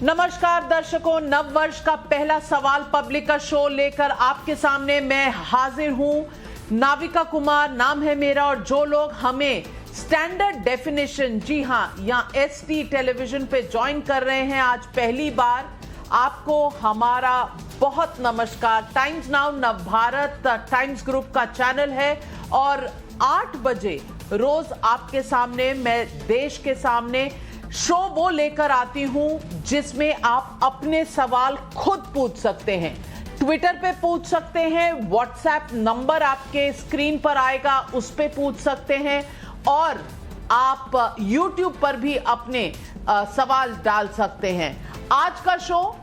नमस्कार दर्शकों, नव वर्ष का पहला सवाल पब्लिक का शो लेकर आपके सामने मैं हाजिर हूं। नाविका कुमार नाम है मेरा और जो लोग हमें स्टैंडर्ड डेफिनेशन, जी हां, या एसटी टेलीविजन पे ज्वाइन कर रहे हैं आज पहली बार, आपको हमारा बहुत नमस्कार। Times now Navbharat times group का चैनल है और 8 बजे रोज आपके सामने मैं देश के सामने शो वो लेकर आती हूं जिसमें आप अपने सवाल खुद पूछ सकते हैं। ट्विटर पे पूछ सकते हैं, व्हाट्सएप नंबर आपके स्क्रीन पर आएगा उस पे पूछ सकते हैं और आप यूट्यूब पर भी अपने सवाल डाल सकते हैं। आज का शो,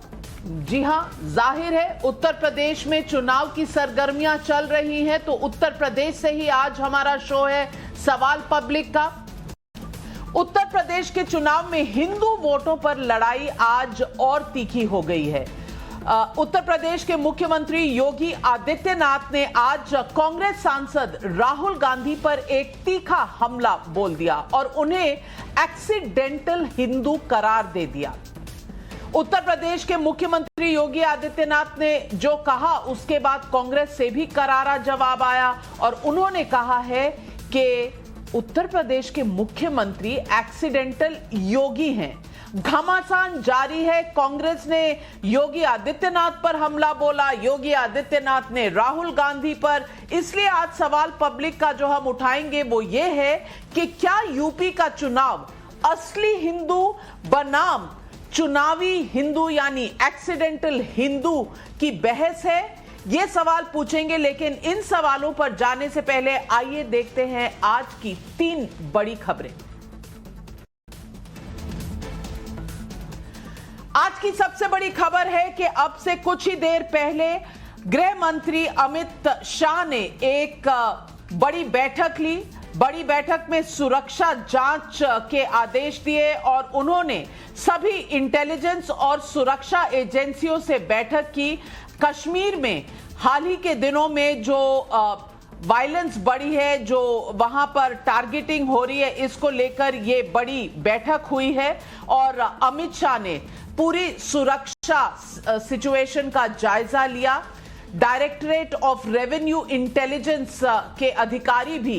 जी हां, जाहिर है उत्तर प्रदेश में चुनाव की सरगर्मियां चल रही हैं तो उत्तर प्रदेश से ही आज हमारा शो है सवाल पब्लिक का। उत्तर प्रदेश के चुनाव में हिंदू वोटों पर लड़ाई आज और तीखी हो गई है। उत्तर प्रदेश के मुख्यमंत्री योगी आदित्यनाथ ने आज कांग्रेस सांसद राहुल गांधी पर एक तीखा हमला बोल दिया और उन्हें एक्सीडेंटल हिंदू करार दे दिया। उत्तर प्रदेश के मुख्यमंत्री योगी आदित्यनाथ ने जो कहा उसके बाद कांग्रेस से भी करारा जवाब आया और उन्होंने कहा है कि उत्तर प्रदेश के मुख्यमंत्री एक्सीडेंटल योगी हैं। घमासान जारी है। कांग्रेस ने योगी आदित्यनाथ पर हमला बोला, योगी आदित्यनाथ ने राहुल गांधी पर। इसलिए आज सवाल पब्लिक का जो हम उठाएंगे वो ये है कि क्या यूपी का चुनाव असली हिंदू बनाम चुनावी हिंदू यानी एक्सीडेंटल हिंदू की बहस है, ये सवाल पूछेंगे। लेकिन इन सवालों पर जाने से पहले आइए देखते हैं आज की 3 बड़ी खबरें। आज की सबसे बड़ी खबर है कि अब से कुछ ही देर पहले गृह मंत्री अमित शाह ने एक बड़ी बैठक ली। बड़ी बैठक में सुरक्षा जांच के आदेश दिए और उन्होंने सभी इंटेलिजेंस और सुरक्षा एजेंसियों से बैठक की। कश्मीर में हाल ही के दिनों में जो वायलेंस बढ़ी है, जो वहां पर टारगेटिंग हो रही है, इसको लेकर ये बड़ी बैठक हुई है और अमित शाह ने पूरी सुरक्षा सिचुएशन का जायजा लिया। डायरेक्टरेट ऑफ रेवेन्यू इंटेलिजेंस के अधिकारी भी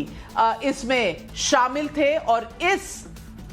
इसमें शामिल थे और इस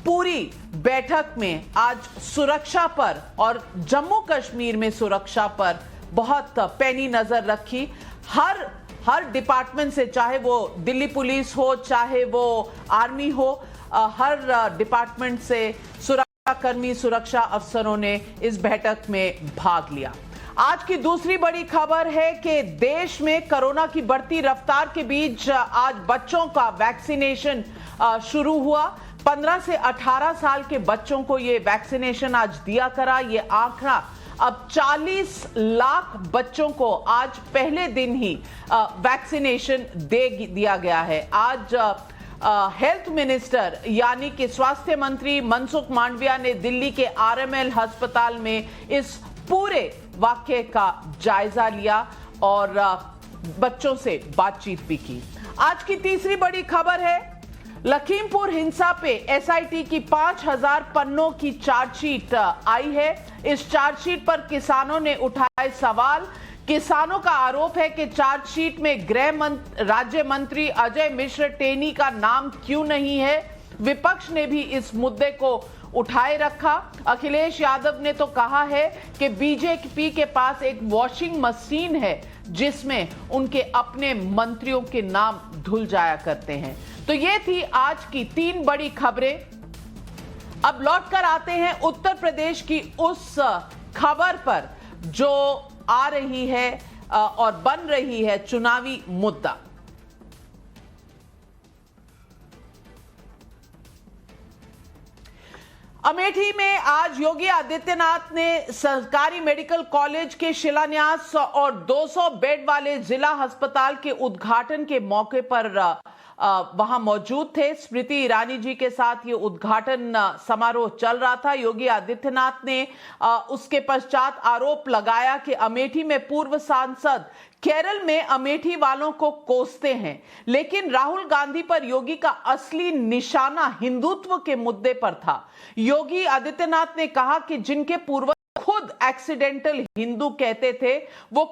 पूरी बैठक में आज सुरक्षा पर और जम्मू कश्मीर में सुरक्षा पर बहुत पैनी नजर रखी। हर डिपार्टमेंट से, चाहे वो दिल्ली पुलिस हो, चाहे वो आर्मी हो, हर डिपार्टमेंट से सुरक्षा कर्मी, सुरक्षा अफसरों ने इस बैठक में भाग लिया। आज की दूसरी बड़ी खबर है कि देश में कोरोना की बढ़ती रफ्तार के बीच आज बच्चों का वैक्सीनेशन शुरू हुआ। 15 से 18 साल के बच्चों को ये वैक्सीनेशन आज दिया करा। ये आंकड़ा अब 40 लाख बच्चों को आज पहले दिन ही वैक्सीनेशन दे दिया गया है। आज हेल्थ मिनिस्टर यानी कि स्वास्थ्य मंत्री मनसुख मांडविया ने दिल्ली के आरएमएल अस्पताल में इस पूरे वाकये का जायजा लिया और बच्चों से बातचीत भी की। आज की तीसरी बड़ी खबर है, लखीमपुर हिंसा पे एसआईटी की 5000 पन्नों की चार्जशीट आई है। इस चार्जशीट पर किसानों ने उठाए सवाल। किसानों का आरोप है कि चार्जशीट में राज्य मंत्री अजय मिश्र टेनी का नाम क्यों नहीं है। विपक्ष ने भी इस मुद्दे को उठाए रखा। अखिलेश यादव ने तो कहा है कि बीजेपी के पास एक वॉशिंग मशीन है जिसमें उनके अपने मंत्रियों के नाम धुल जाया करते हैं। तो ये थी आज की 3 बड़ी खबरें। अब लौटकर आते हैं उत्तर प्रदेश की उस खबर पर जो आ रही है और बन रही है चुनावी मुद्दा। अमेठी में आज योगी आदित्यनाथ ने सरकारी मेडिकल कॉलेज के शिलान्यास और 200 बेड वाले जिला अस्पताल के उद्घाटन के मौके पर वहां मौजूद थे। स्मृति ईरानी जी के साथ ये उद्घाटन समारोह चल रहा था। योगी आदित्यनाथ ने उसके पश्चात आरोप लगाया कि अमेठी में पूर्व सांसद केरल में अमेठी वालों को कोसते हैं, लेकिन राहुल गांधी पर योगी का असली निशाना हिंदुत्व के मुद्दे पर था। योगी आदित्यनाथ ने कहा कि जिनके पूर्वज खुद एक्सीडेंटल हिंदू कहते थे, वो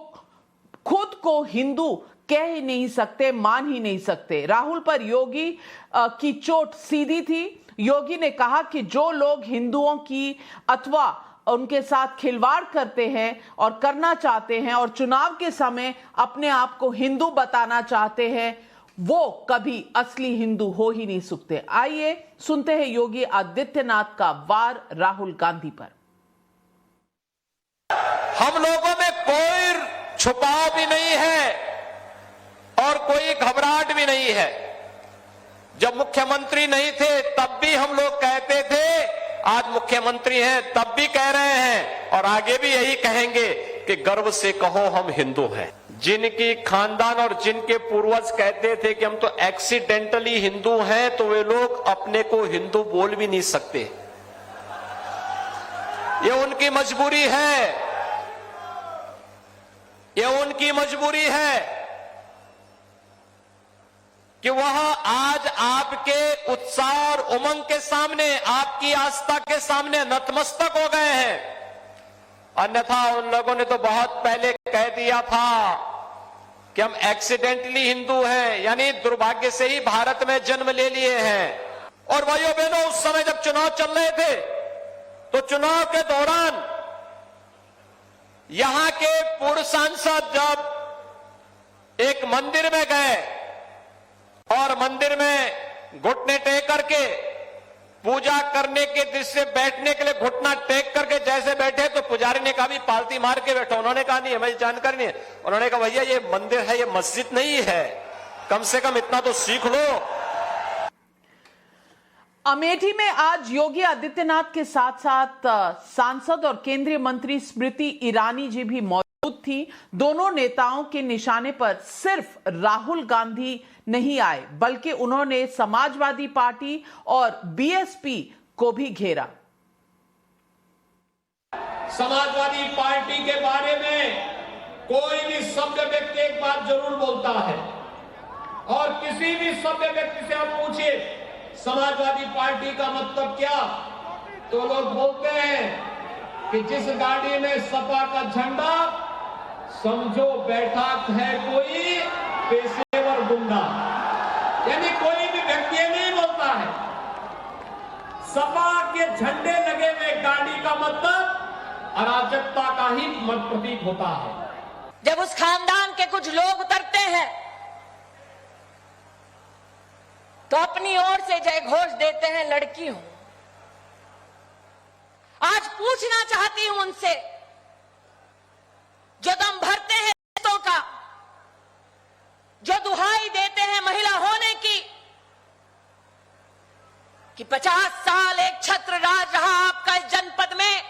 खुद को हिंदू कह ही नहीं सकते, मान ही नहीं सकते। राहुल पर योगी की चोट सीधी थी। योगी ने कहा कि जो लोग हिंदुओं की अथवा उनके साथ खिलवाड़ करते हैं और करना चाहते हैं और चुनाव के समय अपने आप को हिंदू बताना चाहते हैं, वो कभी असली हिंदू हो ही नहीं सकते। आइए सुनते हैं योगी आदित्यनाथ का वार राहुल गांधी पर। हम लोगों में कोई छुपाव भी नहीं है और कोई घबराहट भी नहीं है। जब मुख्यमंत्री नहीं थे तब भी हम लोग कहते थे, आज मुख्यमंत्री हैं तब भी कह रहे हैं और आगे भी यही कहेंगे कि गर्व से कहो हम हिंदू हैं। जिनकी खानदान और जिनके पूर्वज कहते थे कि हम तो एक्सीडेंटली हिंदू हैं, तो वे लोग अपने को हिंदू बोल भी नहीं सकते। ये उनकी मजबूरी है, ये उनकी मजबूरी है कि वह आज आपके उत्साह और उमंग के सामने, आपकी आस्था के सामने नतमस्तक हो गए हैं। अन्यथा उन लोगों ने तो बहुत पहले कह दिया था कि हम एक्सीडेंटली हिंदू हैं, यानी दुर्भाग्य से ही भारत में जन्म ले लिए हैं। और भाइयों बहनों, उस समय जब चुनाव चल रहे थे तो चुनाव के दौरान यहां के पूर्व सांसद जब एक मंदिर में गए और मंदिर में घुटने टेक करके पूजा करने के दृश्य बैठने के लिए घुटना टेक करके जैसे बैठे तो पुजारी ने कहा भी पालती मार के बैठो। उन्होंने कहा नहीं हमें जानकारी नहीं है। उन्होंने कहा भैया ये मंदिर है, ये मस्जिद नहीं है, कम से कम इतना तो सीख लो। अमेठी में आज योगी आदित्यनाथ के साथ साथ सांसद और केंद्रीय मंत्री स्मृति ईरानी जी भी मौजूद थी। दोनों नेताओं के निशाने पर सिर्फ राहुल गांधी नहीं आए, बल्कि उन्होंने समाजवादी पार्टी और बीएसपी को भी घेरा। समाजवादी पार्टी के बारे में कोई भी सभ्य व्यक्ति एक बात जरूर बोलता है, और किसी भी सभ्य व्यक्ति से आप पूछिए समाजवादी पार्टी का मतलब क्या, तो लोग बोलते हैं कि जिस गाड़ी में सपा का झंडा, समझो बैठा है कोई पेशेवर गुंडा। यानी कोई भी व्यक्ति नहीं बोलता है सपा के झंडे लगे हुए गाड़ी का मतलब अराजकता का ही मत प्रतीक होता है। जब उस खानदान के कुछ लोग उतरते हैं तो अपनी ओर से जय घोष देते हैं लड़की हूं। आज पूछना चाहती हूं उनसे जो दम भरते हैं रिश्तों का, जो दुहाई देते हैं महिला होने की, कि 50 साल एक छत्र राज रहा आपका इस जनपद में,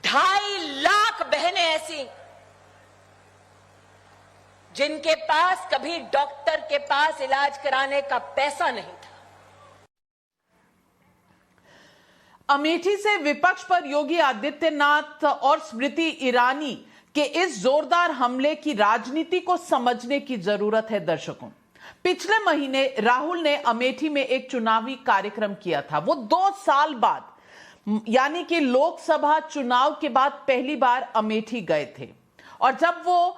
2.5 लाख बहनें ऐसी जिनके पास कभी डॉक्टर के पास इलाज कराने का पैसा नहीं था। अमेठी से विपक्ष पर योगी आदित्यनाथ और स्मृति ईरानी के इस जोरदार हमले की राजनीति को समझने की जरूरत है। दर्शकों, पिछले महीने राहुल ने अमेठी में एक चुनावी कार्यक्रम किया था। वो 2 साल बाद, यानी कि लोकसभा चुनाव के बाद पहली बार अमेठी गए थे, और जब वो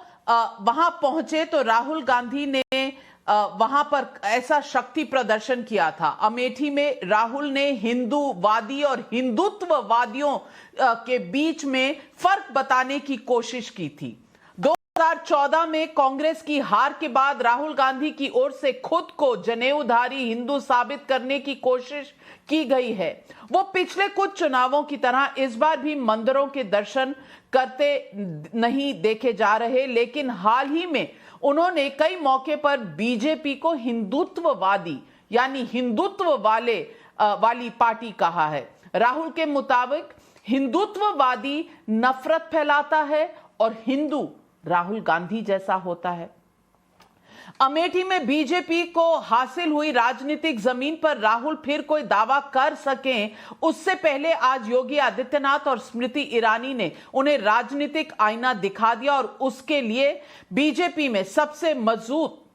वहां पहुंचे तो राहुल गांधी ने वहां पर ऐसा शक्ति प्रदर्शन किया था। अमेठी में राहुल ने हिंदूवादी और हिंदुत्ववादियों के बीच में फर्क बताने की कोशिश की थी। 2014 में कांग्रेस की हार के बाद राहुल गांधी की ओर से खुद को जनेऊधारी हिंदू साबित करने की कोशिश की गई है। वो पिछले कुछ चुनावों की तरह इस बार भी मंदिरों के दर्शन करते नहीं देखे जा रहे, लेकिन हाल ही में उन्होंने कई मौके पर बीजेपी को हिंदुत्ववादी यानी हिंदुत्व वाली पार्टी कहा है। राहुल के मुताबिक हिंदुत्ववादी नफरत फैलाता है और हिंदू राहुल गांधी जैसा होता है। अमेठी में बीजेपी को हासिल हुई राजनीतिक जमीन पर राहुल फिर कोई दावा कर सकें, उससे पहले आज योगी आदित्यनाथ और स्मृति ईरानी ने उन्हें राजनीतिक आईना दिखा दिया, और उसके लिए बीजेपी में सबसे मजबूत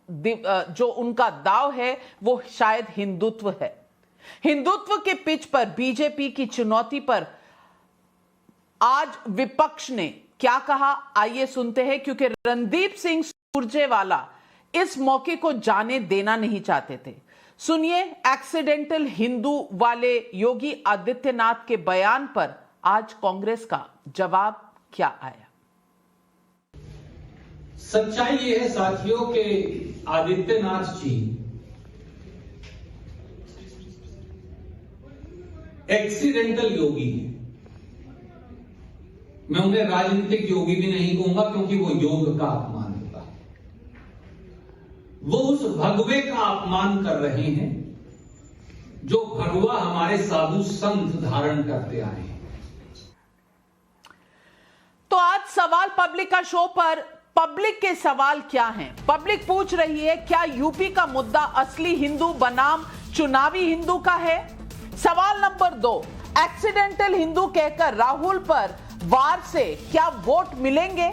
जो उनका दाव है वो शायद हिंदुत्व है। हिंदुत्व के पिच पर बीजेपी की चुनौती पर आज विपक्ष ने क्या कहा, आइए सुनते हैं, क्योंकि रणदीप सिंह सुरजेवाला इस मौके को जाने देना नहीं चाहते थे। सुनिए एक्सीडेंटल हिंदू वाले योगी आदित्यनाथ के बयान पर आज कांग्रेस का जवाब क्या आया। सच्चाई ये है साथियों के आदित्यनाथ जी एक्सीडेंटल योगी हैं। मैं उन्हें राजनीतिक योगी भी नहीं कहूंगा क्योंकि वो योग का अपमान होता है। वो उस भगवे का अपमान कर रहे हैं जो भगवा हमारे साधु संत धारण करते आए हैं। तो आज सवाल पब्लिक का शो पर पब्लिक के सवाल क्या हैं? पब्लिक पूछ रही है, क्या यूपी का मुद्दा असली हिंदू बनाम चुनावी हिंदू का है? सवाल नंबर 2, एक्सीडेंटल हिंदू कहकर राहुल पर वार से क्या वोट मिलेंगे?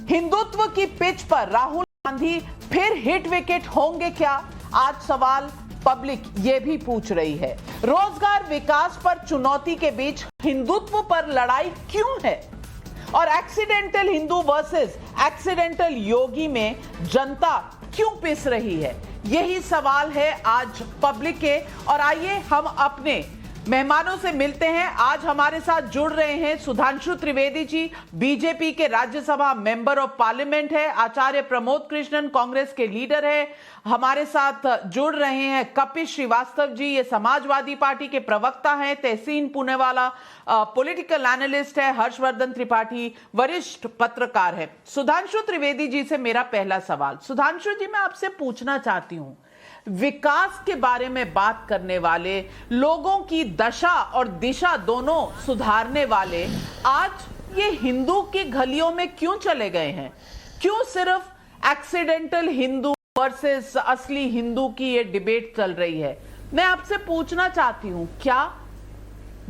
हिंदुत्व की पिच पर राहुल गांधी फिर हिट विकेट होंगे क्या? आज सवाल पब्लिक ये भी पूछ रही है। रोजगार विकास पर चुनौती के बीच हिंदुत्व पर लड़ाई क्यों है? और एक्सीडेंटल हिंदू वर्सेस एक्सीडेंटल योगी में जनता क्यों पिस रही है? यही सवाल है आज पब्लिक के। और आइए हम अपने मेहमानों से मिलते हैं। आज हमारे साथ जुड़ रहे हैं सुधांशु त्रिवेदी जी, बीजेपी के राज्यसभा मेंबर ऑफ पार्लियामेंट है। आचार्य प्रमोद कृष्णन कांग्रेस के लीडर है। हमारे साथ जुड़ रहे हैं कपिल श्रीवास्तव जी, ये समाजवादी पार्टी के प्रवक्ता हैं। तहसीन पुनेवाला पॉलिटिकल एनालिस्ट है। हर्षवर्धन त्रिपाठी वरिष्ठ पत्रकार है। सुधांशु त्रिवेदी जी से मेरा पहला सवाल। सुधांशु जी, मैं आपसे पूछना चाहती हूं, विकास के बारे में बात करने वाले, लोगों की दशा और दिशा दोनों सुधारने वाले आज ये हिंदू की गलियों में क्यों चले गए हैं? क्यों सिर्फ एक्सीडेंटल हिंदू वर्सेस असली हिंदू की ये डिबेट चल रही है? मैं आपसे पूछना चाहती हूं, क्या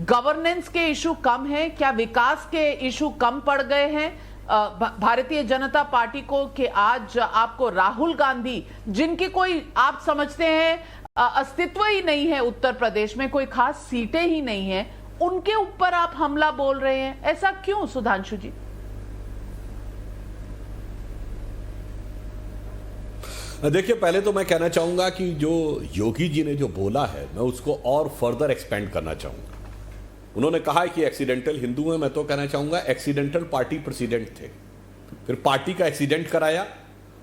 गवर्नेंस के इशू कम है? क्या विकास के इशू कम पड़ गए हैं भारतीय जनता पार्टी को कि आज आपको राहुल गांधी, जिनकी कोई आप समझते हैं अस्तित्व ही नहीं है उत्तर प्रदेश में, कोई खास सीटें ही नहीं है, उनके ऊपर आप हमला बोल रहे हैं? ऐसा क्यों सुधांशु जी? देखिए, पहले तो मैं कहना चाहूंगा कि जो योगी जी ने जो बोला है, मैं उसको और फर्दर एक्सपेंड करना चाहूंगा। उन्होंने कहा है कि एक्सीडेंटल हिंदू हैं। मैं तो कहना चाहूंगा एक्सीडेंटल पार्टी प्रेसिडेंट थे, फिर पार्टी का एक्सीडेंट कराया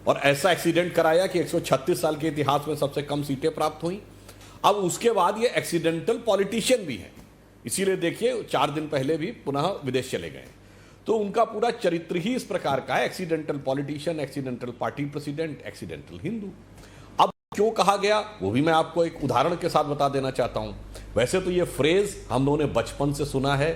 और ऐसा एक्सीडेंट कराया कि 136 साल के इतिहास में सबसे कम सीटें प्राप्त हुई। अब उसके बाद ये एक्सीडेंटल पॉलिटिशियन भी हैं, इसीलिए देखिए 4 दिन पहले भी पुनः विदेश चले गए। तो उनका पूरा चरित्र ही इस प्रकार का है, accidental politician, accidental party president, accidental Hindu. अब क्यों कहा गया वो भी मैं आपको एक उदाहरण के साथ बता देना चाहता हूं। वैसे तो ये फ्रेज हम लोगों ने बचपन से सुना है,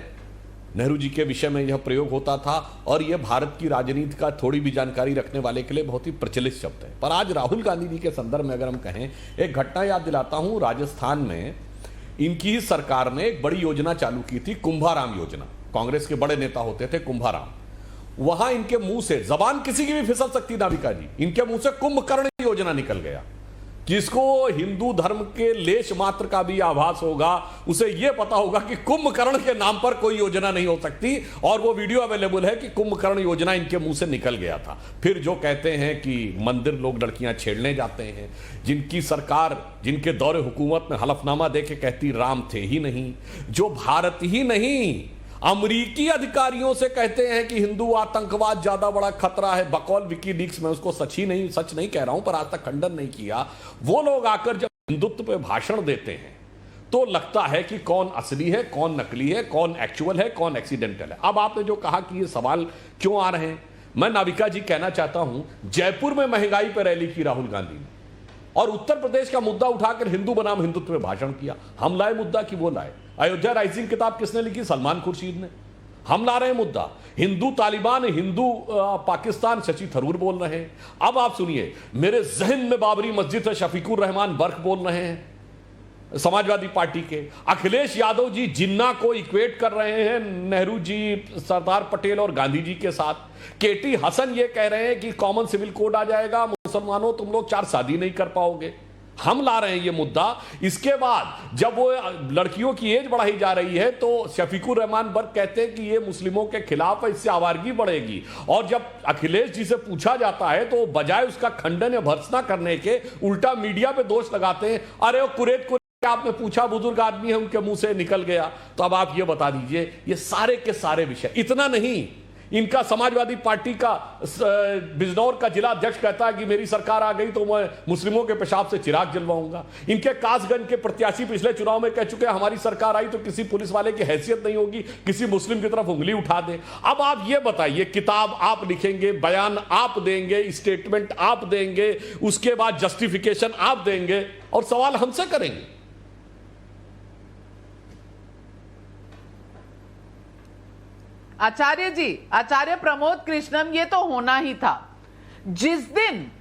नेहरू जी के विषय में यह प्रयोग होता था और यह भारत की राजनीति का थोड़ी भी जानकारी रखने वाले के लिए बहुत ही प्रचलित शब्द है। पर आज राहुल गांधी जी के संदर्भ में अगर हम कहें, एक घटना याद दिलाता हूं। राजस्थान में इनकी ही सरकार ने एक बड़ी योजना चालू की थी, कुंभाराम योजना। कांग्रेस के बड़े नेता होते थे कुंभाराम। वहां इनके मुंह से, जबान किसी की भी फिसल सकती नाविका जी, इनके मुंह से कुंभकर्ण योजना निकल गया। जिसको हिंदू धर्म के लेश मात्र का भी आभास होगा उसे यह पता होगा कि कुंभकर्ण के नाम पर कोई योजना नहीं हो सकती। और वो वीडियो अवेलेबल है कि कुंभकर्ण योजना इनके मुंह से निकल गया था। फिर जो कहते हैं कि मंदिर लोग लड़कियां छेड़ने जाते हैं, जिनकी सरकार, जिनके दौरे हुकूमत में हलफनामा देके कहती राम थे ही नहीं, जो भारत ही नहीं अमरीकी अधिकारियों से कहते हैं कि हिंदू आतंकवाद ज्यादा बड़ा खतरा है, बकौल विकीलीक्स में उसको सच नहीं कह रहा हूं पर आज तक खंडन नहीं किया। वो लोग आकर जब हिंदुत्व पे भाषण देते हैं तो लगता है कि कौन असली है, कौन नकली है, कौन एक्चुअल है, कौन एक्सीडेंटल है। अब आपने जो कहा कि ये सवाल क्यों आ रहे हैं, मैं नाविका जी कहना चाहता हूं, जयपुर में महंगाई पर रैली की राहुल गांधी ने और उत्तर प्रदेश का मुद्दा उठाकर हिंदू बनाम हिंदुत्व में भाषण किया। हम लाए मुद्दा कि वो लाए? अयोध्या राइजिंग किताब किसने लिखी? सलमान खुर्शीद ने। हम ला रहे हैं मुद्दा, हिंदू तालिबान, हिंदू पाकिस्तान, शशि थरूर बोल रहे हैं। अब आप सुनिए, मेरे जहन में बाबरी मस्जिद है, शफीकुर रहमान बर्क बोल रहे हैं समाजवादी पार्टी के। अखिलेश यादव जी जिन्ना को इक्वेट कर रहे हैं नेहरू जी, सरदार पटेल और गांधी जी के साथ। केटी हसन ये कह रहे हैं कि कॉमन सिविल कोड आ जाएगा, मुसलमानों तुम लोग 4 शादी नहीं कर पाओगे। हम ला रहे हैं ये मुद्दा। इसके बाद जब वो लड़कियों की एज बढ़ाई जा रही है तो शफीकुर रहमान बर्क कहते हैं कि ये मुस्लिमों के खिलाफ है, इससे आवारगी बढ़ेगी। और जब अखिलेश जी से पूछा जाता है तो बजाय उसका खंडन या भर्त्सना करने के उल्टा मीडिया पे दोष लगाते हैं, अरे वो कुरेद आपने पूछा, बुजुर्ग आदमी है, उनके मुंह से निकल गया। तो अब आप ये बता दीजिए, ये सारे के सारे विषय, इतना नहीं, इनका समाजवादी पार्टी का बिजनौर का जिला अध्यक्ष कहता है कि मेरी सरकार आ गई तो मैं मुस्लिमों के पेशाब से चिराग जलवाऊंगा। इनके कासगंज के प्रत्याशी पिछले चुनाव में कह चुके हैं हमारी सरकार आई तो किसी पुलिस वाले की हैसियत नहीं होगी, किसी मुस्लिम की तरफ उंगली उठा दे। अब आप ये बताइए, किताब आप लिखेंगे, बयान आप देंगे, स्टेटमेंट आप देंगे, उसके बाद जस्टिफिकेशन आप देंगे और सवाल हमसे करेंगे। आचार्य जी, आचार्य प्रमोद कृष्णम, ये तो होना ही था। जिस दिन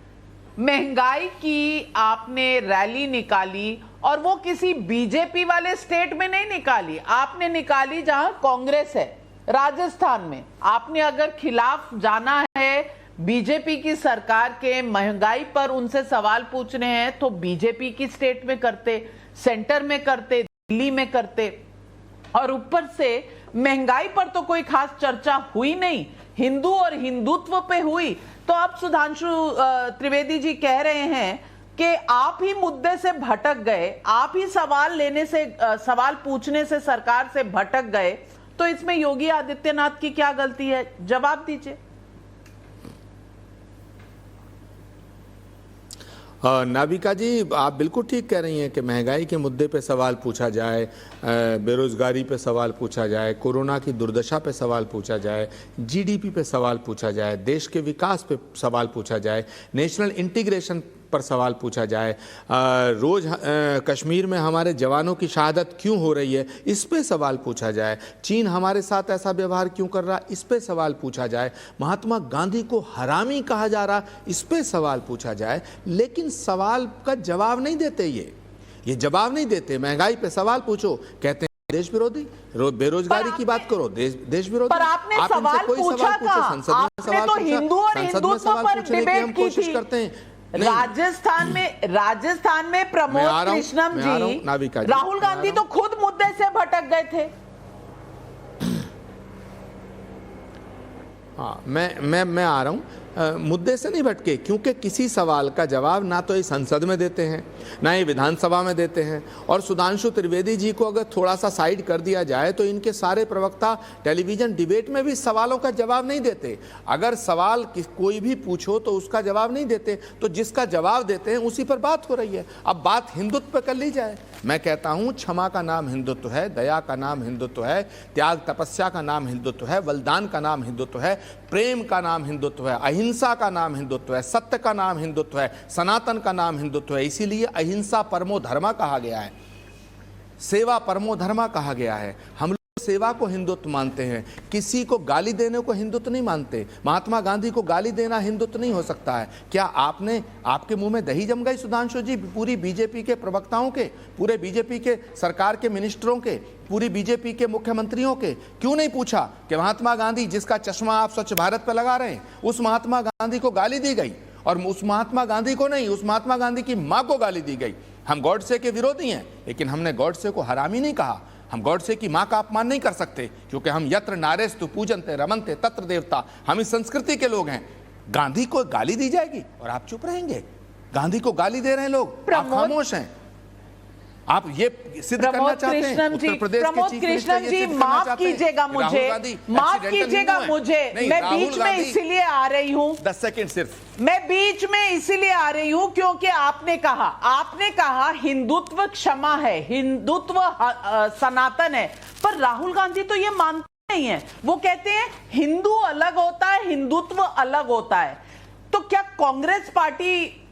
महंगाई की आपने रैली निकाली, और वो किसी बीजेपी वाले स्टेट में नहीं निकाली, आपने निकाली जहां कांग्रेस है, राजस्थान में। आपने अगर खिलाफ जाना है बीजेपी की सरकार के, महंगाई पर उनसे सवाल पूछने हैं तो बीजेपी की स्टेट में करते, सेंटर में करते, दिल्ली में करते। और ऊपर से महंगाई पर तो कोई खास चर्चा हुई नहीं, हिंदू और हिंदुत्व पे हुई। तो अब सुधांशु त्रिवेदी जी कह रहे हैं कि आप ही मुद्दे से भटक गए, आप ही सवाल पूछने से सरकार से भटक गए। तो इसमें योगी आदित्यनाथ की क्या गलती है? जवाब दीजिए। नाविका जी, आप बिल्कुल ठीक कह रही हैं कि महंगाई के मुद्दे पे सवाल पूछा जाए, बेरोजगारी पे सवाल पूछा जाए, कोरोना की दुर्दशा पे सवाल पूछा जाए, जीडीपी पे सवाल पूछा जाए, देश के विकास पे सवाल पूछा जाए, नेशनल इंटीग्रेशन पर सवाल पूछा जाए, रोज कश्मीर में हमारे जवानों की शहादत क्यों हो रही है, इस पे सवाल पूछा जाए, चीन हमारे साथ ऐसा व्यवहार क्यों कर रहा, इस पे सवाल पूछा जाए, महात्मा गांधी को हरामी कहा जा रहा, इस पे सवाल पूछा जाए। लेकिन सवाल का जवाब नहीं देते, ये जवाब नहीं देते। महंगाई पे सवाल पूछो, कहते हैं देश विरोधी, बेरोजगारी की बात करो, देश विरोधी। पर आपने सवाल पूछा कहाँ? आपने तो हिंदू और हिंदुत्व पर डिबेट की थी। करते हैं राजस्थान में प्रमोद कृष्णम जी, राहुल गांधी तो खुद मुद्दे से भटक गए थे। हाँ, मैं आ रहा हूं। मुद्दे से नहीं भटके, क्योंकि किसी सवाल का जवाब ना तो ये संसद में देते हैं, ना ये विधानसभा में देते हैं। और सुधांशु त्रिवेदी जी को अगर थोड़ा सा साइड कर दिया जाए तो इनके सारे प्रवक्ता टेलीविजन डिबेट में भी सवालों का जवाब नहीं देते। अगर सवाल कोई भी पूछो तो उसका जवाब नहीं देते, तो जिसका जवाब देते हैं उसी पर बात हो रही है। अब बात हिंदुत्व पर कर ली जाए। मैं कहता हूं, क्षमा का नाम हिंदुत्व है, दया का नाम हिंदुत्व है, त्याग तपस्या का नाम हिंदुत्व है, बलिदान का नाम हिंदुत्व है, प्रेम का नाम हिंदुत्व है, अहिंसा का नाम हिंदुत्व है, सत्य का नाम हिंदुत्व है, सनातन का नाम हिंदुत्व है। इसीलिए अहिंसा परमो धर्मा कहा गया है, सेवा परमो धर्मा कहा गया है। हम सेवा को हिंदुत्व मानते हैं, किसी को गाली देने को हिंदुत्व नहीं मानते। महात्मा गांधी को गाली देना हिंदुत्व नहीं हो सकता है। क्या आपके मुंह में दही जम गई सुधांशु जी? पूरी बीजेपी के प्रवक्ताओं के, पूरे बीजेपी के सरकार के मिनिस्टरों के, पूरी बीजेपी के मुख्यमंत्रियों के क्यों नहीं पूछा कि महात्मा गांधी, जिसका चश्मा आप स्वच्छ भारत पर लगा रहे हैं, उस महात्मा गांधी को गाली दी गई? और उस महात्मा गांधी को नहीं, उस महात्मा गांधी की मां को गाली दी गई। हम गॉडसे के विरोधी हैं, लेकिन हमने गॉडसे को हरामी नहीं कहा। हम गॉडसे की मां का अपमान नहीं कर सकते, क्योंकि हम यत्र नारेस्तु पूजन्ते रमन्ते तत्र देवता, हम इस संस्कृति के लोग हैं। गांधी को गाली दी जाएगी और आप चुप रहेंगे? गांधी को गाली दे रहे हैं लोग, आप खामोश हैं। आप ये सिद्ध करना चाहते हैं उत्तर प्रदेश के चीफ मिनिस्टर ये सिद्ध करना चाहते हैं? माफ कीजिएगा मुझे, मैं बीच में इसीलिए आ रही हूँ, 10 सेकंड सिर्फ। मैं बीच में इसीलिए आ रही हूं क्योंकि आपने कहा हिंदुत्व क्षमा है, हिंदुत्व सनातन है। पर राहुल गांधी तो ये मानते नहीं है। वो कहते हैं हिंदू अलग होता है, हिंदुत्व अलग होता है। तो क्या कांग्रेस पार्टी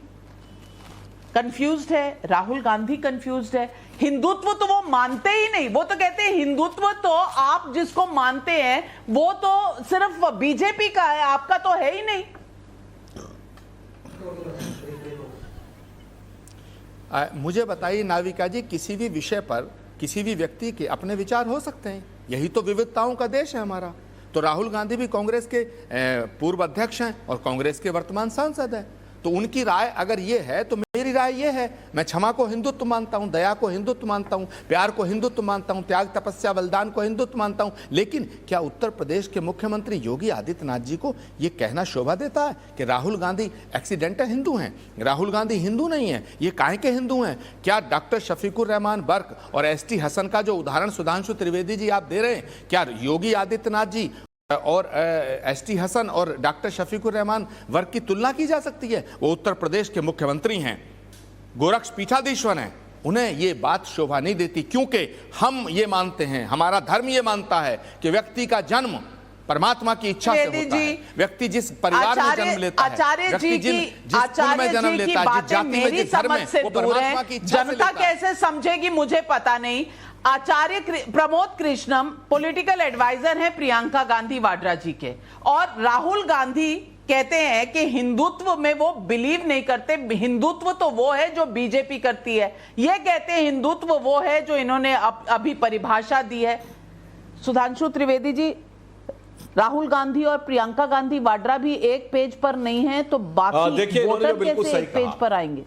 कंफ्यूज्ड है? राहुल गांधी कंफ्यूज्ड है? हिंदुत्व तो वो मानते ही नहीं। वो तो कहते हैं हिंदुत्व तो आप जिसको मानते हैं वो तो सिर्फ बीजेपी का है, आपका तो है ही नहीं। मुझे बताइए नाविका जी, किसी भी विषय पर किसी भी व्यक्ति के अपने विचार हो सकते हैं, यही तो विविधताओं का देश है हमारा। तो राहुल गांधी भी कांग्रेस के पूर्व अध्यक्ष हैं और कांग्रेस के वर्तमान सांसद हैं, तो उनकी राय अगर ये है तो मेरी राय यह है, मैं क्षमा को हिंदुत्व मानता हूं, दया को हिंदुत्व मानता हूं, प्यार को हिंदुत्व मानता हूं, त्याग तपस्या बलिदान को हिंदुत्व मानता हूं, लेकिन क्या उत्तर प्रदेश के मुख्यमंत्री योगी आदित्यनाथ जी को यह कहना शोभा देता है कि राहुल गांधी एक्सीडेंटल हिंदू हैं? राहुल गांधी हिंदू नहीं है। ये काहे के हिंदू हैं? क्या डॉक्टर शफीकुर रहमान बर्क और एसटी हसन का जो उदाहरण सुधांशु त्रिवेदी जी आप दे रहे हैं, क्या योगी आदित्यनाथ जी और एसटी हसन और डॉक्टर शफीकुर रहमान वर्ग की तुलना की जा सकती है? वो उत्तर प्रदेश के मुख्यमंत्री हैं, गोरक्ष पीठाधीश्वर हैं, उन्हें ये बात शोभा नहीं देती, क्योंकि हम ये मानते हैं, हमारा धर्म ये मानता है कि व्यक्ति का जन्म परमात्मा की इच्छा से होता है। व्यक्ति जिस परिवार में जन्म लेता है, व्यक्ति जिस स्कूल में जन्म लेता है, जिस जाति में, जिस धर्म में, वो परमात्मा की इच्छा से लेता है। जनता कैसे समझेगी मुझे पता नहीं। आचार्य प्रमोद कृष्णम पॉलिटिकल एडवाइजर हैं प्रियंका गांधी वाड्रा जी के, और राहुल गांधी कहते हैं कि हिंदुत्व में वो बिलीव नहीं करते। हिंदुत्व तो वो है जो बीजेपी करती है, ये कहते हैं हिंदुत्व वो है जो इन्होंने अभी परिभाषा दी है। सुधांशु त्रिवेदी जी, राहुल गांधी और प्रियंका गांधी वाड्रा भी एक पेज पर नहीं है, तो बाकी वोटर कैसे एक पेज पर आएंगे?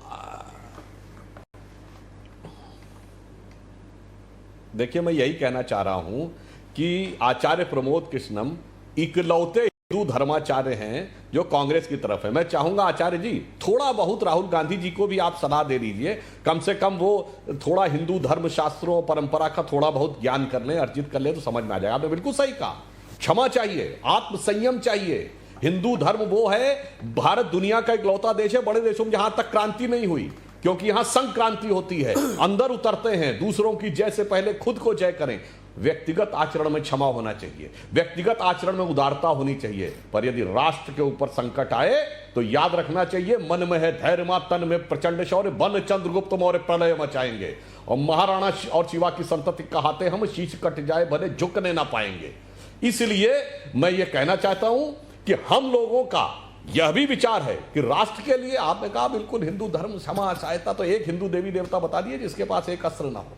देखिए, मैं यही कहना चाह रहा हूं कि आचार्य प्रमोद कृष्णम इकलौते हिंदू धर्माचार्य हैं जो कांग्रेस की तरफ है। मैं चाहूंगा आचार्य जी, थोड़ा बहुत राहुल गांधी जी को भी आप सलाह दे दीजिए, कम से कम वो थोड़ा हिंदू धर्म शास्त्रों परंपरा का थोड़ा बहुत ज्ञान कर लें, अर्जित कर लें, तो समझ में आ जाएगा। आपने बिल्कुल सही कहा, क्षमा चाहिए, आत्मसंयम चाहिए। हिंदू धर्म वो है, भारत दुनिया का इकलौता देश है बड़े देशों में जहां तक क्रांति नहीं हुई, क्योंकि यहां संक्रांति होती है, अंदर उतरते हैं, दूसरों की जय से पहले खुद को जय करें। व्यक्तिगत आचरण में क्षमा होना चाहिए, व्यक्तिगत आचरण में उदारता होनी चाहिए, पर यदि राष्ट्र के ऊपर संकट आए तो याद रखना चाहिए, मन में है धैर्य मां, तन में प्रचंड शौर्य, बन चंद्रगुप्त मौर्य प्रलय मचाएंगे, और महाराणा और शिवा की संतति कहाते हम, शीश कट जाए भले झुकने ना पाएंगे। इसलिए मैं ये कहना चाहता हूं कि हम लोगों का यह भी विचार है कि राष्ट्र के लिए, आपने कहा बिल्कुल, हिंदू धर्म क्षमा सहायता, तो एक हिंदू देवी देवता बता दिए जिसके पास एक अस्त्र ना हो।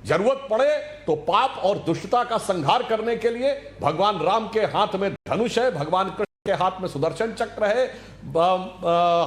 जरूरत पड़े तो पाप और दुष्टता का संहार करने के लिए भगवान राम के हाथ में धनुष है, भगवान कृष्ण के हाथ में सुदर्शन चक्र है,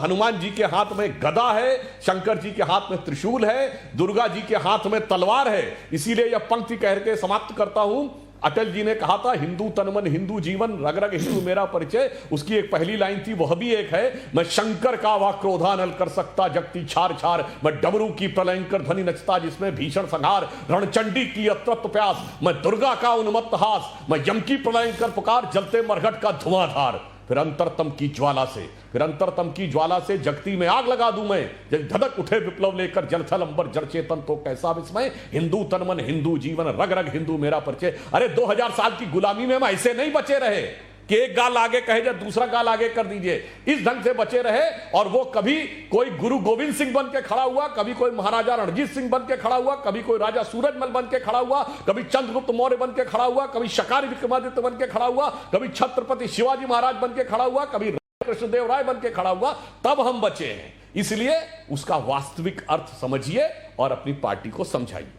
हनुमान जी के हाथ में गदा है, शंकर जी के हाथ में त्रिशूल है, दुर्गा जी के हाथ में तलवार है। इसीलिए यह पंक्ति कह के समाप्त करता हूं। अटल जी ने कहा था, हिंदू तन मन हिंदू जीवन, रग रग हिंदू मेरा परिचय। उसकी एक पहली लाइन थी, वह भी एक है, मैं शंकर का वा क्रोधानल कर सकता जगती छार छार, मैं डमरू की प्रलयंकर ध्वनि नचता जिसमें भीषण संहार, रणचंडी की अतृप्त प्यास, मैं दुर्गा का उन्मत्त हास, मैं यम की प्रलयंकर पुकार, जलते मरघट का धुआंधार, फिर अंतरतम की ज्वाला से, फिर अंतरतम की ज्वाला से जगती में आग लगा दूं मैं, जब धधक उठे विप्लव लेकर जलथल अंबर जड़ चेतन तो कैसा विस्मय, हिंदू तन मन हिंदू जीवन, रग रग हिंदू मेरा परिचय। अरे 2000 साल की गुलामी में हम ऐसे नहीं बचे रहे कि एक गाल आगे कहे जब दूसरा गाल आगे कर दीजिए, इस ढंग से बचे रहे। और वो कभी कोई गुरु गोविंद सिंह बन के खड़ा हुआ, कभी कोई महाराजा रणजीत सिंह बन के खड़ा हुआ, कभी कोई राजा सूरजमल बन के खड़ा हुआ, कभी चंद्रगुप्त मौर्य बन के खड़ा हुआ, कभी शकारी विक्रमादित्य बन के खड़ा हुआ, कभी छत्रपति शिवाजी महाराज बन के खड़ा हुआ, कभी कृष्णदेव राय बन के खड़ा हुआ, तब हम बचे हैं। इसलिए उसका वास्तविक अर्थ समझिए और अपनी पार्टी को समझाइए।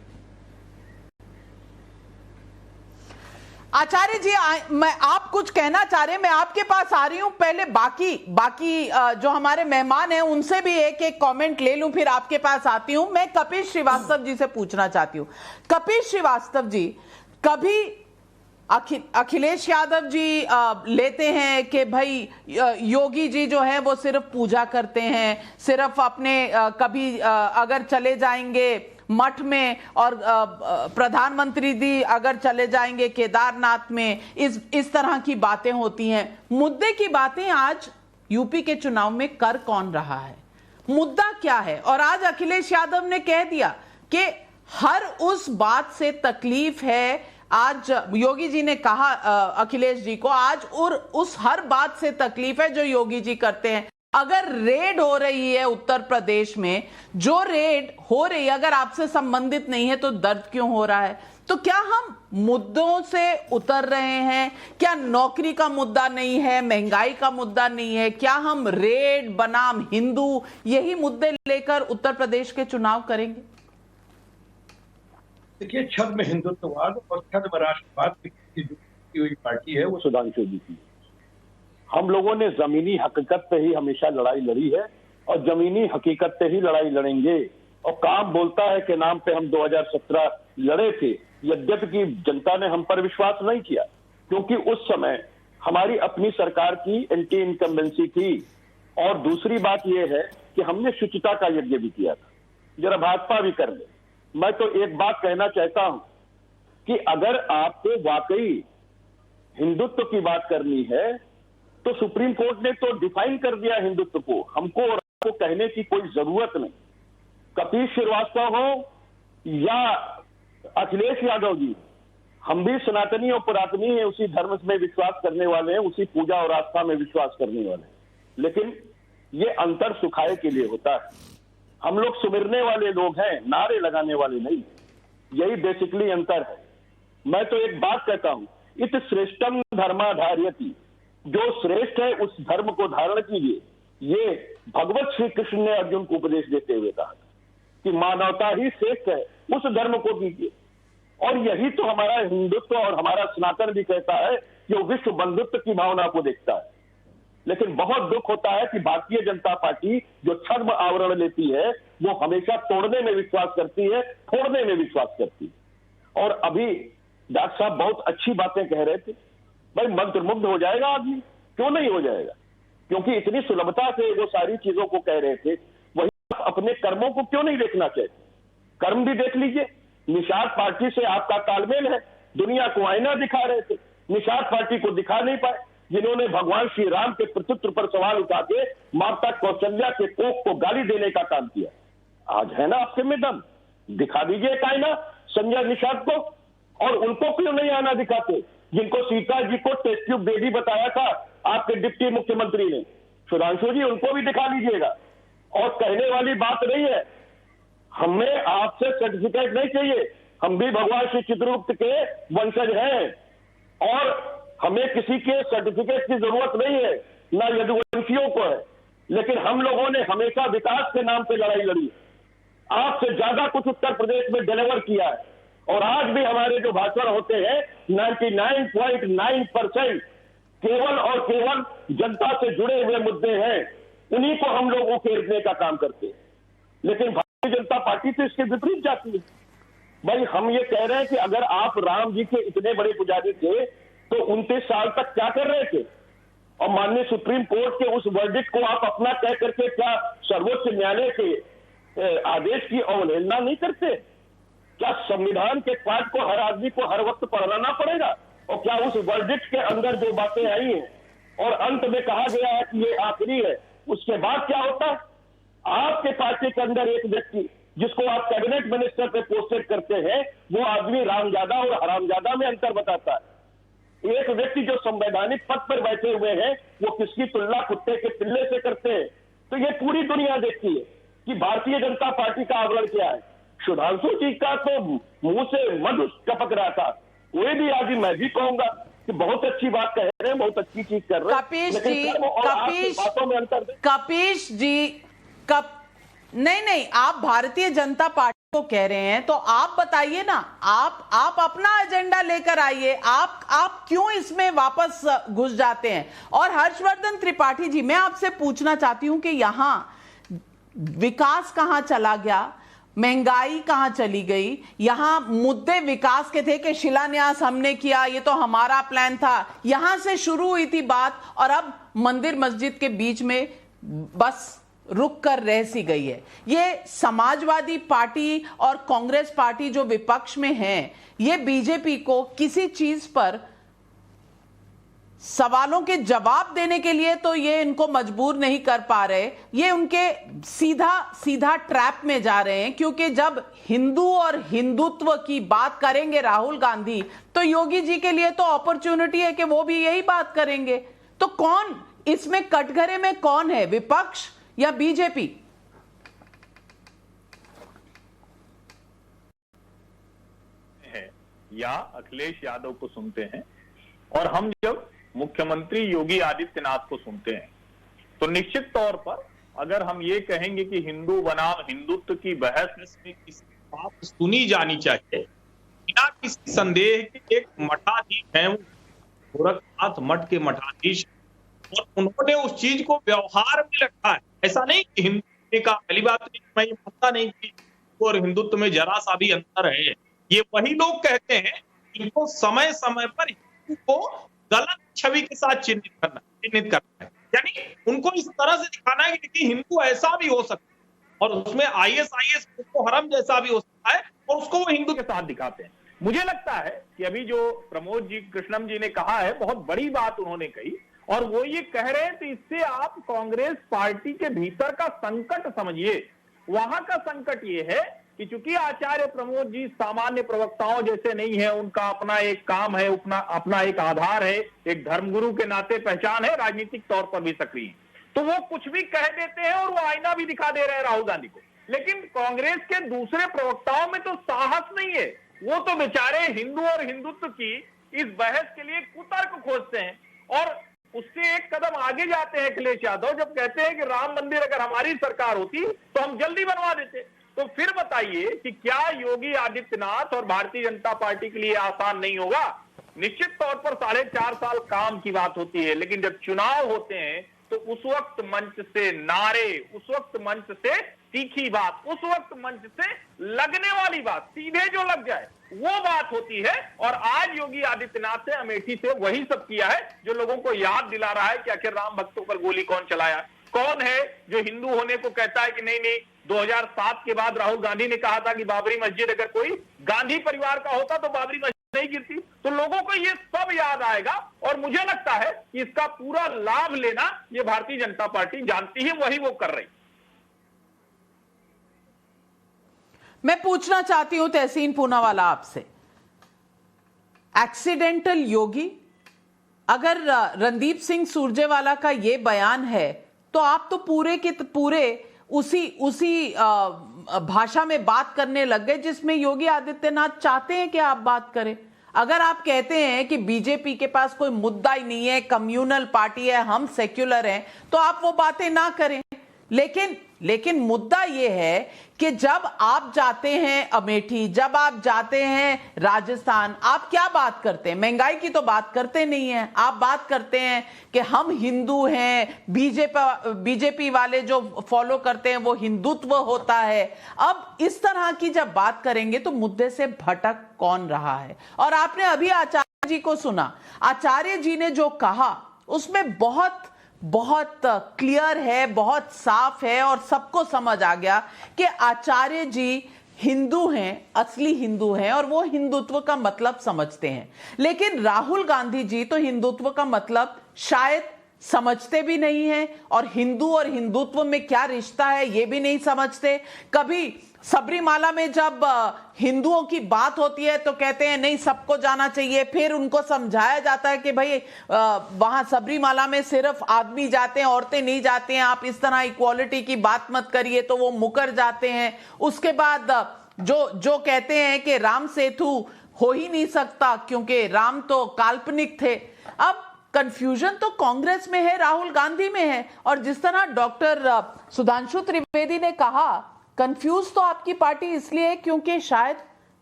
आचार्य जी, मैं आप कुछ कहना चाह रहे हैं, मैं आपके पास आ रही हूं। पहले बाकी जो हमारे मेहमान हैं उनसे भी एक एक कमेंट ले लूं, फिर आपके पास आती हूं। मैं कपिल श्रीवास्तव जी से पूछना चाहती हूं। कपिल श्रीवास्तव जी, कभी अखिलेश यादव जी लेते हैं कि भाई योगी जी जो है वो सिर्फ पूजा करते हैं, सिर्फ अपने कभी अगर चले जाएंगे मठ में, और प्रधानमंत्री जी अगर चले जाएंगे केदारनाथ में, इस तरह की बातें होती हैं। मुद्दे की बातें आज यूपी के चुनाव में कर कौन रहा है, मुद्दा क्या है? और आज अखिलेश यादव ने कह दिया कि हर उस बात से तकलीफ है। आज योगी जी ने कहा अखिलेश जी को, आज और उस हर बात से तकलीफ है जो योगी जी करते हैं। अगर रेड हो रही है उत्तर प्रदेश में, जो रेड हो रही है अगर आपसे संबंधित नहीं है तो दर्द क्यों हो रहा है? तो क्या हम मुद्दों से उतर रहे हैं? क्या नौकरी का मुद्दा नहीं है, महंगाई का मुद्दा नहीं है? क्या हम रेड बनाम हिंदू यही मुद्दे लेकर उत्तर प्रदेश के चुनाव करेंगे? देखिए, छद्म हिंदुत्ववाद और छद्म राष्ट्रवाद की जो हुई पार्टी है वो सुधांशु जी की। हम लोगों ने जमीनी हकीकत पे ही हमेशा लड़ाई लड़ी है और जमीनी हकीकत से ही लड़ाई लड़ेंगे। और काम बोलता है के नाम पे हम 2017 लड़े थे, यद्यपि कि जनता ने हम पर विश्वास नहीं किया, क्योंकि उस समय हमारी अपनी सरकार की एंटी इनकम्बेंसी थी। और दूसरी बात यह है कि हमने शुचिता का यज्ञ भी किया था, जरा भाजपा भी कर ले। मैं तो एक बात कहना चाहता हूं कि अगर आपको वाकई हिंदुत्व की बात करनी है तो सुप्रीम कोर्ट ने तो डिफाइन कर दिया हिंदुत्व को, हमको और आपको कहने की कोई जरूरत नहीं। कपीश श्रीवास्तव हो या अखिलेश यादव जी, हम भी सनातनी और पुरातनी हैं, उसी धर्म में विश्वास करने वाले हैं, उसी पूजा और आस्था में विश्वास करने वाले हैं। लेकिन ये अंतर सुखाए के लिए होता है। हम लोग सुमिरने वाले लोग हैं, नारे लगाने वाले नहीं। यही बेसिकली अंतर है। मैं तो एक बात कहता हूं, इत श्रेष्ठम धर्माधार्यति, जो श्रेष्ठ है उस धर्म को धारण कीजिए। ये भगवत श्री कृष्ण ने अर्जुन को उपदेश देते हुए कहा कि मानवता ही श्रेष्ठ है, उस धर्म को कीजिए। और यही तो हमारा हिंदुत्व और हमारा सनातन भी कहता है कि वो विश्व बंधुत्व की भावना को देखता है। लेकिन बहुत दुख होता है कि भारतीय जनता पार्टी जो छद्म आवरण लेती है वो हमेशा तोड़ने में विश्वास करती है, फोड़ने में विश्वास करती है। और अभी डॉक्टर साहब बहुत अच्छी बातें कह रहे थे। भाई मंत्रमुग्ध हो जाएगा आदमी, क्यों नहीं हो जाएगा? क्योंकि इतनी सुलभता से वो सारी चीजों को कह रहे थे। वही आप अपने कर्मों को क्यों नहीं देखना चाहते? कर्म भी देख लीजिए। निषाद पार्टी से आपका तालमेल है, दुनिया को आईना दिखा रहे थे, निषाद पार्टी को दिखा नहीं पाए, जिन्होंने भगवान श्री राम के प्रत्युत्तर पर सवाल उठा के माता कौशल्या के कोख को गाली देने का काम किया। आज है ना आपके में दम, दिखा दीजिए एक आईना संजय निषाद को। और उनको क्यों नहीं आना दिखाते जिनको सीता जी को टेस्ट ट्यूब बेबी बताया था आपके डिप्टी मुख्यमंत्री ने? सुधांशु जी, उनको भी दिखा लीजिएगा। और कहने वाली बात नहीं है, हमें आपसे सर्टिफिकेट नहीं चाहिए, हम भी भगवान श्री चित्रगुप्त के वंशज हैं और हमें किसी के सर्टिफिकेट की जरूरत नहीं है, ना यदुवंशियों को है। लेकिन हम लोगों ने हमेशा विकास के नाम पे लड़ाई लड़ी, आपसे ज्यादा कुछ उत्तर प्रदेश में डिलीवर किया है। और आज भी हमारे जो भाषण होते हैं 99.9% केवल और केवल जनता से जुड़े हुए मुद्दे हैं, उन्हीं को हम लोग उकेरने का काम करते हैं। लेकिन भारतीय जनता पार्टी तो इसके विपरीत जाती है। भाई हम ये कह रहे हैं कि अगर आप राम जी के इतने बड़े पुजारी थे तो 29 साल तक क्या कर रहे थे? और माननीय सुप्रीम कोर्ट के उस वर्डिक्ट को आप अपना कह करके क्या सर्वोच्च न्यायालय के आदेश की अवहेलना नहीं करते? क्या संविधान के पाठ को हर आदमी को हर वक्त पढ़ना पड़ेगा? और क्या उस वर्डिक्ट के अंदर जो बातें आई हैं और अंत में कहा गया है कि ये आखिरी है, उसके बाद क्या होता है? आपके पार्टी के अंदर एक व्यक्ति जिसको आप कैबिनेट मिनिस्टर पे पोस्टेड करते हैं, वो आदमी रामजादा और हरामजादा में अंतर बताता है। एक व्यक्ति जो संवैधानिक पद पर बैठे हुए हैं, वो किसकी तुलना कुत्ते के पिल्ले से करते हैं। तो ये पूरी दुनिया देखती है कि भारतीय जनता पार्टी का आवरण क्या है। सुधांशु जी का तो मुंह से मधु टपक रहा था, कोई भी आदमी, मैं भी कहूंगा कि बहुत अच्छी बात कह रहे हैं, बहुत अच्छी चीज कर रहे हैं। कपीश जी, नहीं, आप भारतीय जनता पार्टी को कह रहे हैं तो आप बताइए ना, आप अपना एजेंडा लेकर आइए। आप क्यों इसमें वापस घुस जाते हैं? और हर्षवर्धन त्रिपाठी जी, मैं आपसे पूछना चाहती हूं कि यहां विकास कहां चला गया, महंगाई कहां चली गई? यहां मुद्दे विकास के थे कि शिलान्यास हमने किया, ये तो हमारा प्लान था, यहां से शुरू हुई थी बात, और अब मंदिर मस्जिद के बीच में बस रुक कर रह सी गई है। ये समाजवादी पार्टी और कांग्रेस पार्टी जो विपक्ष में हैं, ये बीजेपी को किसी चीज पर सवालों के जवाब देने के लिए तो ये इनको मजबूर नहीं कर पा रहे, ये उनके सीधा ट्रैप में जा रहे हैं। क्योंकि जब हिंदू और हिंदुत्व की बात करेंगे राहुल गांधी, तो योगी जी के लिए तो अपॉर्चुनिटी है कि वो भी यही बात करेंगे। तो कौन इसमें कटघरे में कौन है, विपक्ष या बीजेपी? या अखिलेश यादव को सुनते हैं, और हम जब मुख्यमंत्री योगी आदित्यनाथ को सुनते हैं, तो निश्चित तौर पर अगर हम ये कहेंगे कि हिंदू बनाम हिंदुत्व की बहस इसमें किसी बात सुनी जानी चाहिए, बिना किसी संदेह के एक मठाधीश है, गोरखनाथ मठ के मठाधीश, और उन्होंने उस चीज को व्यवहार में रखा है। ऐसा नहीं कि हिंदू का, पहली बात तो मैं ये मानता नहीं कि और हिंदुत्व में जरा सा भी अंतर है। ये वही लोग कहते हैं इनको समय समय पर हिंदू को गलत छवि के साथ चिन्हित करना है, यानी उनको इस तरह से दिखाना है कि देखिए हिंदू ऐसा भी हो सकता है और उसमें ISIS को हरम जैसा भी हो सकता है और उसको वो हिंदू के साथ दिखाते हैं। मुझे लगता है कि अभी जो प्रमोद जी कृष्णम जी ने कहा है बहुत बड़ी बात उन्होंने कही, और वो ये कह रहे हैं तो इससे आप कांग्रेस पार्टी के भीतर का संकट समझिए। वहां का संकट ये है कि चूंकि आचार्य प्रमोद जी सामान्य प्रवक्ताओं जैसे नहीं है, उनका अपना एक काम है, अपना एक आधार है, एक धर्मगुरु के नाते पहचान है, राजनीतिक तौर पर भी सक्रिय, तो वो कुछ भी कह देते हैं और वो आईना भी दिखा दे रहे हैं राहुल गांधी को। लेकिन कांग्रेस के दूसरे प्रवक्ताओं में तो साहस नहीं है, वो तो बेचारे हिंदू और हिंदुत्व की इस बहस के लिए कुतर्क खोजते हैं और उससे एक कदम आगे जाते हैं अखिलेश यादव, जब कहते हैं कि राम मंदिर अगर हमारी सरकार होती तो हम जल्दी बनवा देते। तो फिर बताइए कि क्या योगी आदित्यनाथ और भारतीय जनता पार्टी के लिए आसान नहीं होगा? निश्चित तौर पर 4.5 साल काम की बात होती है, लेकिन जब चुनाव होते हैं तो उस वक्त मंच से नारे, उस वक्त मंच से तीखी बात, उस वक्त मंच से लगने वाली बात, सीधे जो लग जाए वो बात होती है। और आज योगी आदित्यनाथ ने अमेठी से वही सब किया है जो लोगों को याद दिला रहा है कि आखिर राम भक्तों पर गोली कौन चलाया, कौन है जो हिंदू होने को कहता है कि नहीं 2007 के बाद राहुल गांधी ने कहा था कि बाबरी मस्जिद अगर कोई गांधी परिवार का होता तो बाबरी मस्जिद नहीं गिरती। तो लोगों को ये सब याद आएगा और मुझे लगता है कि इसका पूरा लाभ लेना ये भारतीय जनता पार्टी जानती है, वही वो कर रही। मैं पूछना चाहती हूं तहसीन पूनावाला आपसे, एक्सीडेंटल योगी, अगर रणदीप सिंह सुरजेवाला का यह बयान है तो आप तो पूरे के पूरे उसी भाषा में बात करने लग गए जिसमें योगी आदित्यनाथ चाहते हैं कि आप बात करें। अगर आप कहते हैं कि बीजेपी के पास कोई मुद्दा ही नहीं है, कम्युनल पार्टी है, हम सेक्युलर हैं, तो आप वो बातें ना करें। लेकिन मुद्दा यह है कि जब आप जाते हैं अमेठी, जब आप जाते हैं राजस्थान, आप क्या बात करते हैं? महंगाई की तो बात करते नहीं हैं, आप बात करते हैं कि हम हिंदू हैं, बीजेपी वाले जो फॉलो करते हैं वो हिंदुत्व होता है। अब इस तरह की जब बात करेंगे तो मुद्दे से भटक कौन रहा है? और आपने अभी आचार्य जी को सुना, आचार्य जी ने जो कहा उसमें बहुत क्लियर है, बहुत साफ है और सबको समझ आ गया कि आचार्य जी हिंदू हैं, असली हिंदू हैं और वो हिंदुत्व का मतलब समझते हैं। लेकिन राहुल गांधी जी तो हिंदुत्व का मतलब शायद समझते भी नहीं हैं और हिंदुत्व में क्या रिश्ता है ये भी नहीं समझते। कभी सबरीमाला में जब हिंदुओं की बात होती है तो कहते हैं नहीं सबको जाना चाहिए, फिर उनको समझाया जाता है कि भाई वहां सबरीमाला में सिर्फ आदमी जाते हैं, औरतें नहीं जाते हैं, आप इस तरह इक्वालिटी की बात मत करिए, तो वो मुकर जाते हैं। उसके बाद जो कहते हैं कि राम सेतु हो ही नहीं सकता क्योंकि राम तो काल्पनिक थे। अब कंफ्यूजन तो कांग्रेस में है, राहुल गांधी में है, और जिस तरह डॉक्टर सुधांशु त्रिवेदी ने कहा कंफ्यूज तो आपकी पार्टी इसलिए है क्योंकि शायद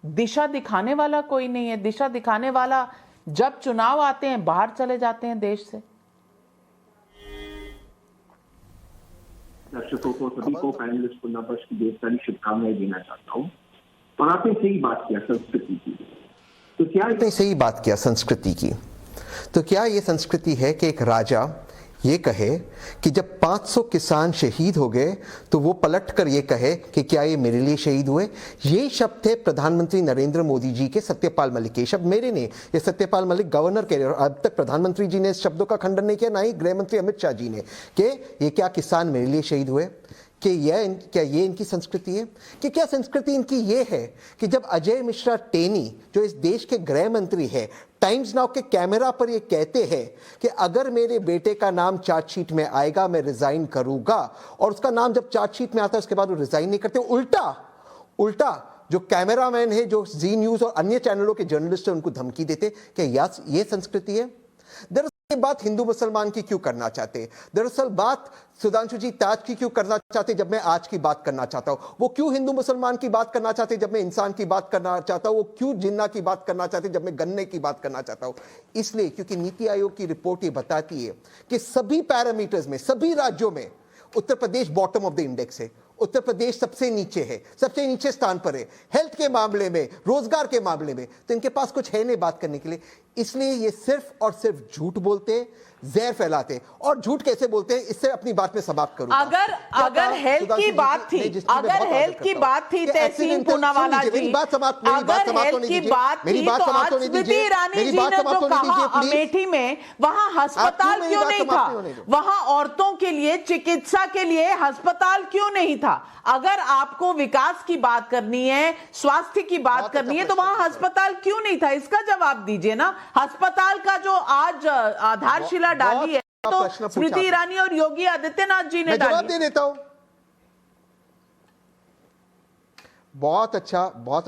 दिशा दिखाने वाला कोई नहीं है। दिशा दिखाने वाला जब चुनाव आते हैं बाहर चले जाते हैं देश से। दर्शकों को, सभी को, पैनलिस्ट को नववर्ष की ढेर सारी शुभकामनाएं देना चाहता हूँ। और आपने सही बात किया संस्कृति की, तो क्या आपने सही बात किया संस्कृति की, तो क्या ये संस्कृति है कि एक राजा ये कहे कि जब 500 किसान शहीद हो गए तो वो पलट कर ये कहे कि क्या ये मेरे लिए शहीद हुए? ये शब्द थे प्रधानमंत्री नरेंद्र मोदी जी के, सत्यपाल मलिक के शब्द मेरे ने, ये सत्यपाल मलिक गवर्नर कह रहे हैं और अब तक प्रधानमंत्री जी ने इस शब्दों का खंडन नहीं किया, ना ही गृह मंत्री अमित शाह जी ने, कि ये क्या किसान मेरे लिए शहीद हुए? कि क्या ये इनकी संस्कृति है? कि क्या संस्कृति इनकी ये है कि जब अजय मिश्रा टेनी जो इस देश के गृह मंत्री है टाइम्स नाउ के कैमरा पर ये कहते हैं कि अगर मेरे बेटे का नाम चार्जशीट में आएगा मैं रिजाइन करूंगा, और उसका नाम जब चार्जशीट में आता है उसके बाद वो रिजाइन नहीं करते, उल्टा जो कैमरामैन है, जो जी न्यूज और अन्य चैनलों के जर्नलिस्ट है, उनको धमकी देते? क्या ये संस्कृति है? दरअसल ये बात हिंदू मुसलमान की क्यों करना चाहते? दरअसल बात सुधांशु जी ताज की क्यों करना चाहते जब मैं आज की बात करना चाहता हूं? वो क्यों हिंदू मुसलमान की बात करना चाहते जब मैं इंसान की बात करना चाहता हूं? वो क्यों जिन्ना की बात करना चाहते जब मैं गन्ने की बात करना चाहता हूं? इसलिए क्योंकि नीति आयोग की रिपोर्ट ये बताती है कि सभी पैरामीटर्स में, सभी राज्यों में Uttar Pradesh bottom of the index है, उत्तर प्रदेश सबसे नीचे है, सबसे नीचे स्थान पर है हेल्थ के मामले में, रोजगार के मामले में। तो इनके पास कुछ है नहीं बात करने के लिए, इसलिए ये सिर्फ और सिर्फ झूठ बोलते, जहर फैलाते। और झूठ कैसे बोलते हैं, इससे अपनी बात में समाप्त करूंगा। अगर हेल्थ की बात थी, अगर हेल्थ की बात थी तहसीन पूनावाला जी, अगर हेल्थ की बात थी तो आज स्मृति ईरानी जी ने जो कहा अमेठी में, वहां अस्पताल क्यों नहीं था, वहां औरतों के लिए चिकित्सा के लिए अस्पताल क्यों नहीं था? अगर आपको विकास की बात करनी है, स्वास्थ्य की बात करनी है, तो वहां अस्पताल क्यों नहीं था? इसका जवाब दीजिए ना। अस्पताल का जो आज आधारशिला डाली है तो स्मृति ईरानी और योगी आदित्यनाथ जी ने डाली। जवाब दे देता हूं। बहुत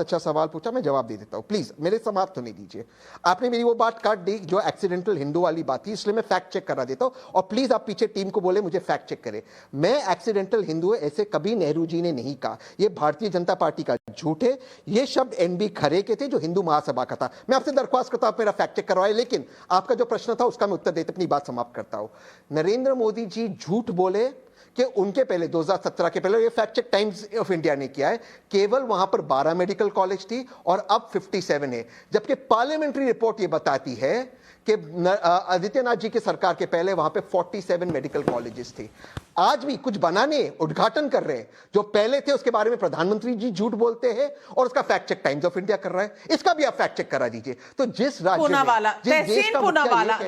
अच्छा सवाल पूछा, मैं जवाब दे देता हूं। प्लीज मेरे समाप्त होने दीजिए। आपने मेरी वो बात काट दी जो एक्सीडेंटल हिंदू वाली बात थी, इसलिए मैं फैक्ट चेक करा देता हूं। और प्लीज आप पीछे टीम को बोले मुझे फैक्ट चेक करे। मैं एक्सीडेंटल हिंदू है ऐसे कभी नेहरू जी ने नहीं कहा, ये भारतीय जनता पार्टी का झूठ है। ये शब्द एनबी खरे के थे जो हिंदू महासभा का था। मैं आपसे दरख्वास्त करता हूं आप मेरा फैक्ट चेक करवाए, लेकिन आपका जो प्रश्न था उसका मैं उत्तर देते अपनी बात समाप्त करता हूं। नरेंद्र मोदी जी झूठ बोले कि उनके पहले 2017 के पहले, ये fact check Times of India ने किया है, केवल वहां पर 12 मेडिकल कॉलेज थी और अब 57 है। जबकि पार्लियामेंट्री रिपोर्ट ये बताती है कि आदित्यनाथ जी की सरकार के पहले वहां पे 47 मेडिकल कॉलेजेस थे। आज भी कुछ बनाने उद्घाटन कर रहे हैं, जो पहले थे उसके बारे में प्रधानमंत्री जी झूठ बोलते हैं और उसका fact check Times of India कर रहा है। इसका भी आप फैक्ट चेक करा दीजिए। तो जिस राज्य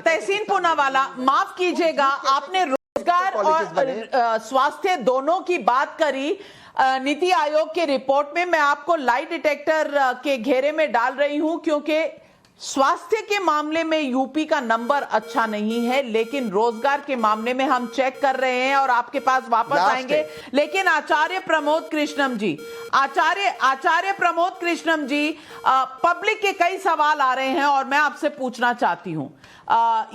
तहसीन पूनावाला, माफ कीजिएगा, आपने रोजगार और स्वास्थ्य दोनों की बात करी। नीति आयोग के रिपोर्ट में मैं आपको लाई डिटेक्टर के घेरे में डाल रही हूं, क्योंकि स्वास्थ्य के मामले में यूपी का नंबर अच्छा नहीं है, लेकिन रोजगार के मामले में हम चेक कर रहे हैं और आपके पास वापस आएंगे। लेकिन आचार्य प्रमोद कृष्णम जी, आचार्य प्रमोद कृष्णम जी, पब्लिक के कई सवाल आ रहे हैं और मैं आपसे पूछना चाहती हूं।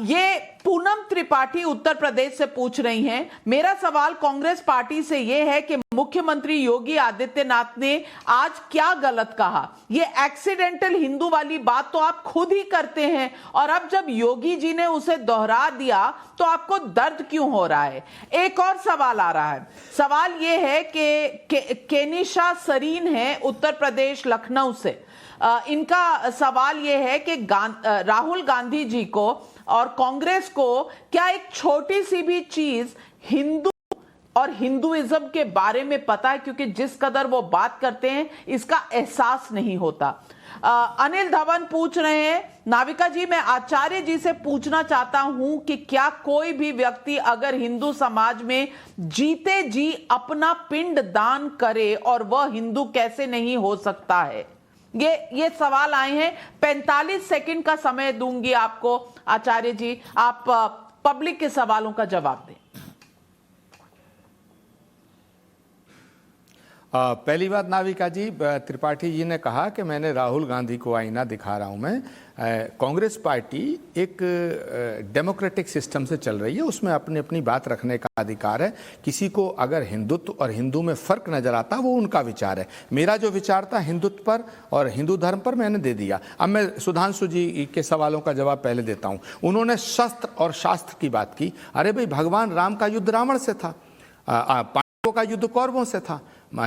ये पूनम त्रिपाठी उत्तर प्रदेश से पूछ रही हैं। मेरा सवाल कांग्रेस पार्टी से यह है कि मुख्यमंत्री योगी आदित्यनाथ ने आज क्या गलत कहा? ये एक्सीडेंटल हिंदू वाली बात तो आप खुद ही करते हैं, और अब जब योगी जी ने उसे दोहरा दिया तो आपको दर्द क्यों हो रहा है? एक और सवाल आ रहा है। सवाल यह है कि केनिशा सरीन है उत्तर प्रदेश लखनऊ से। इनका सवाल यह है कि राहुल गांधी जी को और कांग्रेस को क्या एक छोटी सी भी चीज हिंदू और हिंदुइज्म के बारे में पता है? क्योंकि जिस कदर वो बात करते हैं इसका एहसास नहीं होता। अनिल धवन पूछ रहे हैं, नाविका जी मैं आचार्य जी से पूछना चाहता हूं कि क्या कोई भी व्यक्ति अगर हिंदू समाज में जीते जी अपना पिंड दान करे और वह हिंदू कैसे नहीं हो सकता है? ये सवाल आए हैं। 45 सेकंड का समय दूंगी आपको आचार्य जी, आप पब्लिक के सवालों का जवाब दें। पहली बात नाविका जी, त्रिपाठी जी ने कहा कि मैंने राहुल गांधी को आईना दिखा रहा हूं। मैं कांग्रेस पार्टी एक डेमोक्रेटिक सिस्टम से चल रही है, उसमें अपनी अपनी बात रखने का अधिकार है। किसी को अगर हिंदुत्व और हिंदू में फर्क नजर आता वो उनका विचार है। मेरा जो विचार था हिंदुत्व पर और हिंदू धर्म पर मैंने दे दिया। अब मैं सुधांशु जी के सवालों का जवाब पहले देता हूं। उन्होंने शस्त्र और शास्त्र की बात की। अरे भाई, भगवान राम का युद्ध रावण से था, पांडवों का युद्ध कौरवों से था,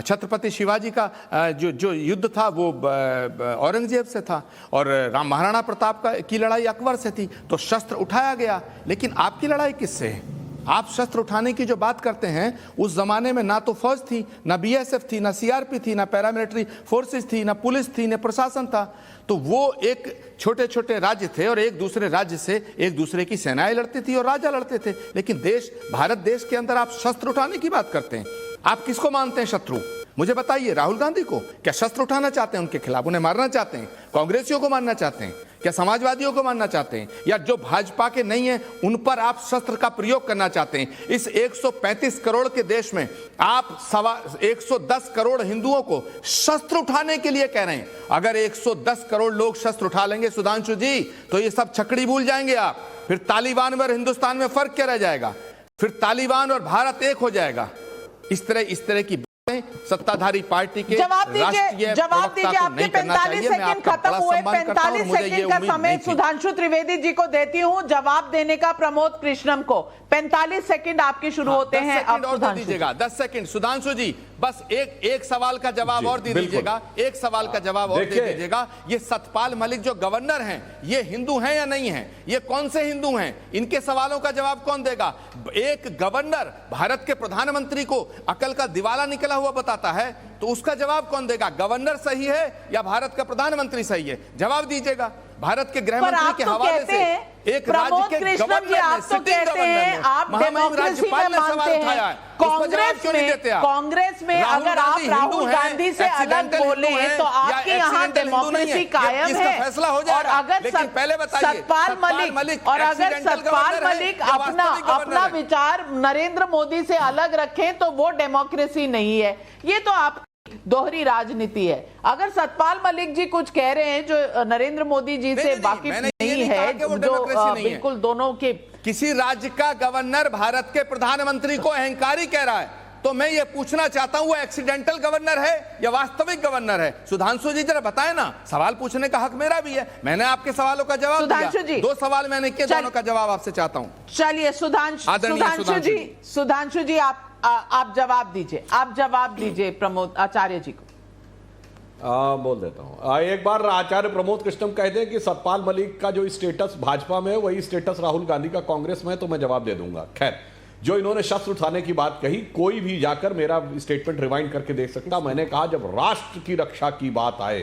छत्रपति शिवाजी का जो युद्ध था वो औरंगजेब से था, और महाराणा प्रताप की लड़ाई अकबर से थी। तो शस्त्र उठाया गया, लेकिन आपकी लड़ाई किससे है? आप शस्त्र उठाने की जो बात करते हैं, उस जमाने में ना तो फौज थी, ना बीएसएफ थी, ना सीआरपी थी, ना पैरामिलिट्री फोर्सेस थी, ना पुलिस थी, ना प्रशासन था। तो वो एक छोटे छोटे राज्य थे और एक दूसरे राज्य से एक दूसरे की सेनाएं लड़ती थी और राजा लड़ते थे। लेकिन देश, भारत देश के अंदर आप शस्त्र उठाने की बात करते हैं। आप किसको मानते हैं शत्रु? मुझे बताइए। राहुल गांधी को? क्या शस्त्र उठाना चाहते हैं उनके खिलाफ, उन्हें मारना चाहते हैं? कांग्रेसियों को मारना चाहते हैं? क्या समाजवादियों को मारना चाहते हैं? या जो भाजपा के नहीं है उन पर आप शस्त्र का प्रयोग करना चाहते हैं? इस 135 करोड़ के देश में आप 110 करोड़ हिंदुओं को शस्त्र उठाने के लिए कह रहे हैं। अगर 110 करोड़ लोग शस्त्र उठा लेंगे सुधांशु जी, तो ये सब छकड़ी भूल जाएंगे आप। फिर तालिबान और हिंदुस्तान में फर्क क्या रह जाएगा? फिर तालिबान और भारत एक हो जाएगा। इस तरह की सत्ताधारी पार्टी के जवाब दीजिए प्रवक्ता को आपके नहीं करना 45 चाहिए। मैं सेकंड आपका खत्म बड़ा हुए। सम्मान करता हूं और 45 मुझे ये सेकंड का उम्मीद समय नहीं थी। सुधांशु त्रिवेदी जी को देती हूं जवाब देने का। प्रमोद कृष्णम को 45 सेकंड आपके शुरू होते हैं। अब और दे दीजिएगा 10 सेकंड। सुधांशु जी बस एक सवाल का जवाब और दे दीजिएगा। एक सवाल का जवाब और दे दीजिएगा। ये सतपाल मलिक जो गवर्नर हैं, ये हिंदू हैं या नहीं हैं? ये कौन से हिंदू हैं? इनके सवालों का जवाब कौन देगा? एक गवर्नर भारत के प्रधानमंत्री को अकल का दिवाला निकला हुआ बताता है, तो उसका जवाब कौन देगा? गवर्नर सही है या भारत का प्रधानमंत्री सही है? जवाब दीजिएगा। भारत के गृह मंत्री के हवाले से एक राज्य के गवर्नर ने, सिटिंग गवर्नर आप डेमोक्रेसी में मानते हैं। कांग्रेस में अगर आप राहुल गांधी से अलग बोले तो आपके यहाँ डेमोक्रेसी कायम है। फैसला हो जाएगा। और अगर पहले बताइए सतपाल मलिक और अगर सतपाल मलिक अपना विचार नरेंद्र मोदी से अलग रखें तो वो डेमोक्रेसी नहीं है। ये तो आप दोहरी राजनीति है। अगर सतपाल मलिक जी कुछ कह रहे हैं जो नरेंद्र मोदी जी से वाकिफ नहीं है, जो बिल्कुल दोनों के, किसी राज्य का गवर्नर भारत के प्रधानमंत्री को अहंकारी कह रहा है, तो मैं ये पूछना चाहता हूं वो एक्सीडेंटल गवर्नर है या वास्तविक गवर्नर है? सुधांशु जी जरा बताएं ना। सवाल पूछने का हक मेरा भी है। मैंने आपके सवालों का जवाब दिया। 2 सवाल मैंने किए, दोनों का जवाब आपसे चाहता हूं। चलिए सुधांशु जी आप जवाब दीजिए। आप जवाब दीजिए प्रमोद आचार्य जी को। बोल देता हूं। एक बार आचार्य प्रमोद कृष्णम कहते हैं कि सतपाल मलिक का जो स्टेटस भाजपा में है वही स्टेटस राहुल गांधी का कांग्रेस में है, तो मैं जवाब दे दूंगा। खैर, जो इन्होंने शस्त्र उठाने की बात कही, कोई भी जाकर मेरा स्टेटमेंट रिवाइंड करके देख सकता। मैंने कहा जब राष्ट्र की रक्षा की बात आए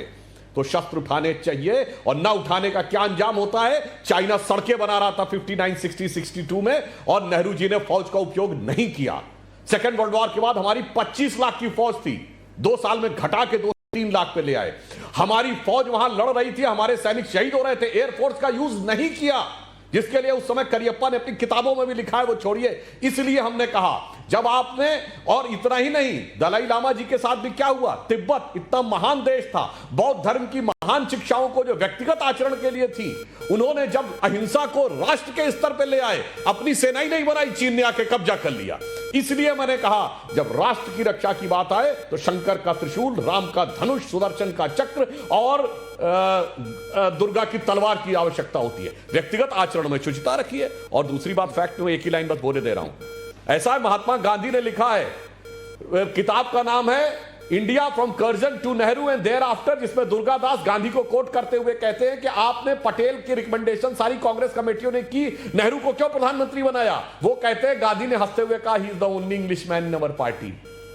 तो शस्त्र उठाने चाहिए, और ना उठाने का क्या अंजाम होता है। चाइना सड़कें बना रहा था 59, 60, 62 में, और नेहरू जी ने फौज का उपयोग नहीं किया। सेकेंड वर्ल्ड वॉर के बाद हमारी 25 लाख की फौज थी, 2 साल में घटा के 2-3 लाख पे ले आए। हमारी फौज वहां लड़ रही थी, हमारे सैनिक शहीद हो रहे थे। एयरफोर्स का यूज नहीं किया, जिसके लिए उस समय करियप्पा ने अपनी किताबों में भी लिखा है, वो छोड़िए। इसलिए हमने कहा जब आपने, और इतना ही नहीं, दलाई लामा जी के साथ भी क्या हुआ। तिब्बत इतना महान देश था, बौद्ध धर्म की महान शिक्षाओं को जो व्यक्तिगत आचरण के लिए थी, उन्होंने जब अहिंसा को राष्ट्र के स्तर पर ले आए, अपनी सेना ही नहीं बनाई, चीन ने आके कब्जा कर लिया। इसलिए मैंने कहा जब राष्ट्र की रक्षा की बात आए तो शंकर का त्रिशूल, राम का धनुष, सुदर्शन का चक्र और दुर्गा की तलवार की आवश्यकता होती है। व्यक्तिगत आचरण में शुचिता रखिए। और दूसरी बात, फैक्ट में एक ही लाइन बस बोले दे रहा हूं। ऐसा है, महात्मा गांधी ने लिखा है, किताब का नाम है India from Curzon to Nehru and thereafter, जिसमें दुर्गादास गांधी को कोट करते हुए कहते हैं कि आपने पटेल की रिकमेंडेशन सारी कांग्रेस कमेटियों ने की, नेहरू को क्यों प्रधानमंत्री बनाया? वो कहते हैं, गांधी ने हंसते हुए कहा, he is the only English man in our party.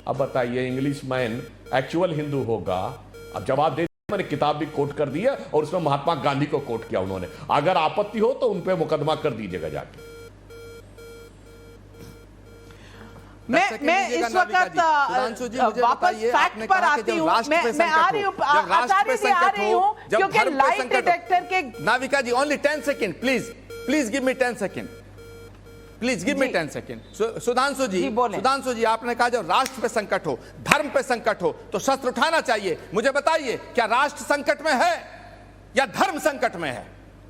अब बताइए, इंग्लिश मैन एक्चुअल हिंदू होगा? अब जवाब दे, मैंने किताब भी कोट कर दी है और उसमें महात्मा गांधी को कोट किया उन्होंने। अगर आपत्ति हो तो उन पे मुकदमा कर दीजिएगा जाके। मैं इस वक्त वापस फैक्ट पर आती हूँ। मैं आ रही हूँ आचार्य जी, आ रही हूँ, क्योंकि लाइट डिटेक्टर के। Navika ji, only 10 second please give me 10 second. Please give me 10 second. Sudhanshu ji आपने कहा जब राष्ट्र पे संकट हो, धर्म पे संकट हो तो शस्त्र उठाना चाहिए। मुझे बताइए, क्या राष्ट्र संकट में है या धर्म संकट में है?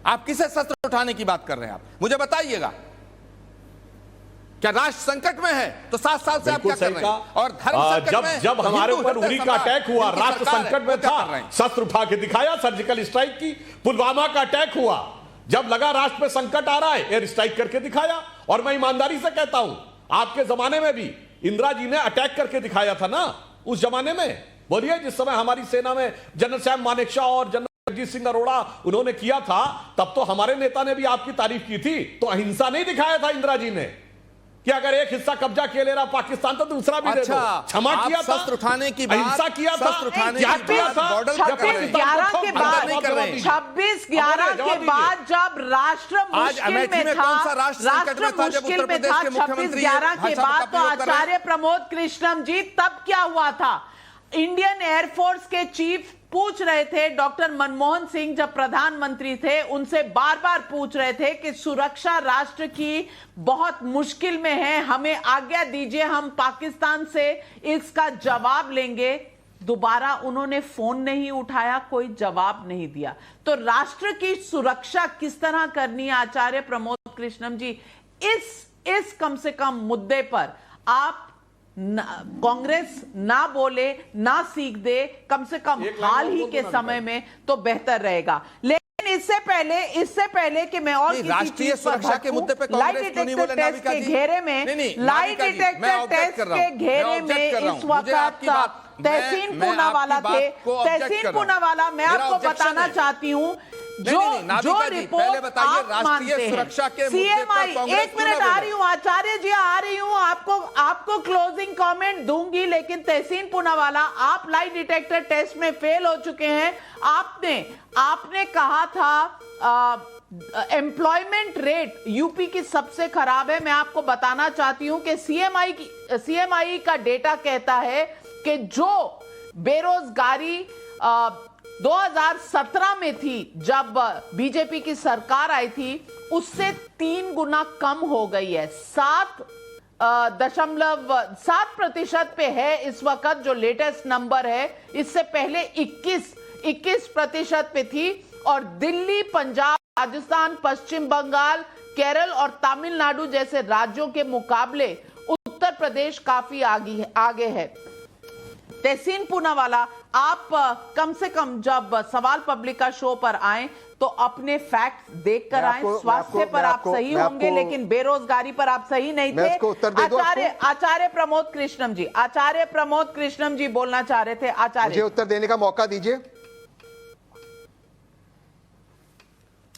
आप किसे शस्त्र उठाने की बात कर रहे हैं? आप मुझे बताइएगा। क्या राष्ट्र संकट में है तो 7 साल से आप क्या कर रहे हैं? और धर्म संकट में, जब हमारे ऊपर उरी का अटैक हुआ, राष्ट्र संकट में था, शस्त्र उठा के दिखाया, सर्जिकल स्ट्राइक की। पुलवामा का अटैक हुआ, जब लगा राष्ट्र पे संकट आ रहा है, एयर स्ट्राइक करके दिखाया। और मैं ईमानदारी से कहता हूं, आपके जमाने में भी इंदिरा जी ने अटैक करके दिखाया था ना, उस जमाने में। बोलिए, जिस समय हमारी सेना में जनरल सैम मानेकशॉ और जनरल जगजीत सिंह अरोड़ा उन्होंने किया था, तब तो हमारे नेता ने भी आपकी तारीफ की थी। तो अहिंसा नहीं दिखाया था इंदिरा जी ने कि अगर एक हिस्सा कब्जा किए ले रहा पाकिस्तान तो दूसरा भी दे दो। क्षमा किया था, शस्त्र उठाने की बात, अहिंसा किया था, क्या किया था? 26/11 के बाद, 26/11 के बाद जब राष्ट्र मुश्किल में था, 26/11 के बाद तो आचार्य प्रमोद कृष्णम जी, तब क्या हुआ था? इंडियन एयरफोर्स के चीफ पूछ रहे थे, डॉक्टर मनमोहन सिंह जब प्रधानमंत्री थे, उनसे बार बार पूछ रहे थे कि सुरक्षा राष्ट्र की बहुत मुश्किल में है, हमें आज्ञा दीजिए, हम पाकिस्तान से इसका जवाब लेंगे। दोबारा उन्होंने फोन नहीं उठाया, कोई जवाब नहीं दिया। तो राष्ट्र की सुरक्षा किस तरह करनी है आचार्य प्रमोद कृष्णम जी, इस कम से कम मुद्दे पर आप कांग्रेस ना बोले, ना सीख दे, कम से कम हाल ही के समय में तो बेहतर रहेगा। लेकिन इससे पहले कि मैं और राष्ट्रीय सुरक्षा के मुद्दे पे कांग्रेस क्यों नहीं बोले नाविका जी? घेरे में लाइट डिटेक्टर टेस्ट के घेरे में इस वक्त तहसीन पूनावाला थे। तहसीन पूनावाला, मैं आपको बताना चाहती हूं, जो रिपोर्ट आप मानते हैं सीएमआई, एक मिनट आ रही हूं आचार्य जी, आ रही हूं, आपको क्लोजिंग कमेंट दूंगी, लेकिन तहसीन पूनावाला आप लाइट डिटेक्टर टेस्ट में फेल हो चुके हैं। आपने कहा था एम्प्लॉयमेंट रेट यूपी की सबसे खराब है। मैं आपको बताना चाहती हूं कि सीएमआई का डेटा कहता है कि जो बेरोजगारी 2017 में थी, जब बीजेपी की सरकार आई थी, उससे 3 गुना कम हो गई है। 7.7% पे है इस वक्त जो लेटेस्ट नंबर है। इससे पहले 21% पे थी। और दिल्ली, पंजाब, राजस्थान, पश्चिम बंगाल, केरल और तमिलनाडु जैसे राज्यों के मुकाबले उत्तर प्रदेश काफी आगे है। तहसीन पूनावाला, आप कम से कम जब सवाल पब्लिक का शो पर आए तो अपने फैक्ट देखकर आए। स्वास्थ्य पर आप सही होंगे, लेकिन बेरोजगारी पर आप सही नहीं थे। आचार्य प्रमोद कृष्णम जी बोलना चाह रहे थे। आचार्य, मुझे उत्तर देने का मौका दीजिए।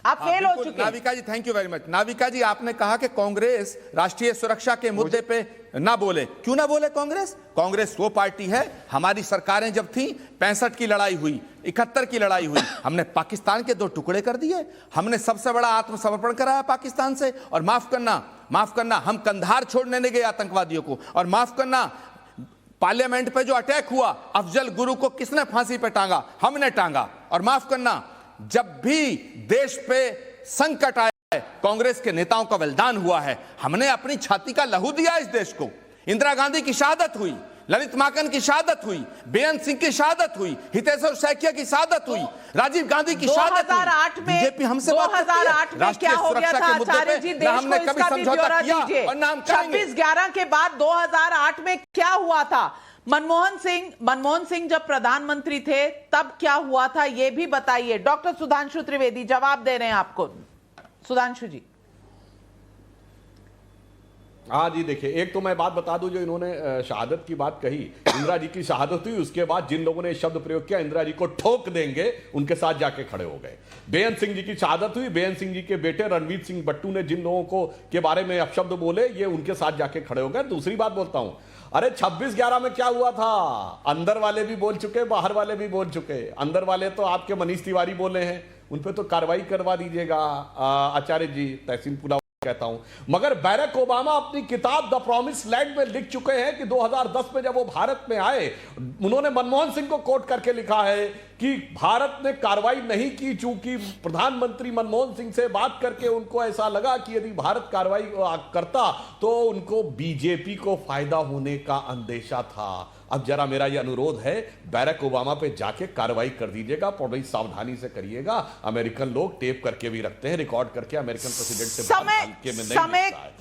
आप फेल हो चुके। Navika ji, thank you very much. Navika ji, आपने कहा कि कांग्रेस राष्ट्रीय सुरक्षा के मुद्दे पे ना बोले। क्यों ना बोले कांग्रेस वो पार्टी है, हमारी सरकारें जब थी 65 की लड़ाई हुई, 71 की लड़ाई हुई, हमने पाकिस्तान के 2 टुकड़े कर दिए, हमने सबसे बड़ा आत्मसमर्पण कराया पाकिस्तान से। और माफ करना, हम कंधार छोड़ने नहीं गए आतंकवादियों को। और माफ करना, पार्लियामेंट पे जो अटैक हुआ, अफजल गुरु को किसने फांसी पे टांगा? हमने टांगा। और माफ करना, जब भी देश पे संकट आया है, कांग्रेस के नेताओं का बलिदान हुआ है। हमने अपनी छाती का लहू दिया इस देश को। इंदिरा गांधी की शहादत हुई, ललित माकन की शहादत हुई, बेअंत सिंह की शहादत हुई, हितेश्वर सैकिया की शहादत हुई, राजीव गांधी की शहादत हुई। 2008 में बीजेपी हमसे 2008 में क्या हो गया था आचार्य जी? देश को इसका भी ब्यौरा दीजिए। 26/11 के बाद 2008 में क्या हुआ था? मनमोहन सिंह जब प्रधानमंत्री थे तब क्या हुआ था, यह भी बताइए। डॉक्टर सुधांशु त्रिवेदी जवाब दे रहे हैं आपको। सुधांशु जी। हाँ जी, देखिए, एक तो मैं बात बता दूं, जो इन्होंने शहादत की बात कही, इंदिरा जी की शहादत हुई, उसके बाद जिन लोगों ने शब्द प्रयोग किया इंदिरा जी को ठोक देंगे, उनके साथ जाके खड़े हो गए। बेअंत सिंह जी की शहादत हुई, बेअंत सिंह जी के बेटे रणवीर सिंह बट्टू ने जिन लोगों को के बारे में अपशब्द बोले, ये उनके साथ जाके खड़े हो गए। दूसरी बात बोलता हूं, अरे 26/11 में क्या हुआ था? अंदर वाले भी बोल चुके, बाहर वाले भी बोल चुके। अंदर वाले तो आपके मनीष तिवारी बोले हैं, उन पे तो कार्रवाई करवा दीजिएगा आचार्य जी, तहसीन पूरा कहता हूं। मगर बैरक ओबामा अपनी किताब द प्रॉमिस लैंड में लिख चुके हैं कि 2010 में जब वो भारत में आए, उन्होंने मनमोहन सिंह को कोट करके लिखा है कि भारत ने कार्रवाई नहीं की, चूंकि प्रधानमंत्री मनमोहन सिंह से बात करके उनको ऐसा लगा कि यदि भारत कार्रवाई करता तो उनको बीजेपी को फायदा होने का अंदेशा था। अब जरा मेरा यह अनुरोध है, बैरक ओबामा पे जाके कार्रवाई कर दीजिएगा, बड़ी सावधानी से करिएगा। अमेरिकन लोग टेप करके भी रखते हैं, रिकॉर्ड करके अमेरिकन प्रेसिडेंट से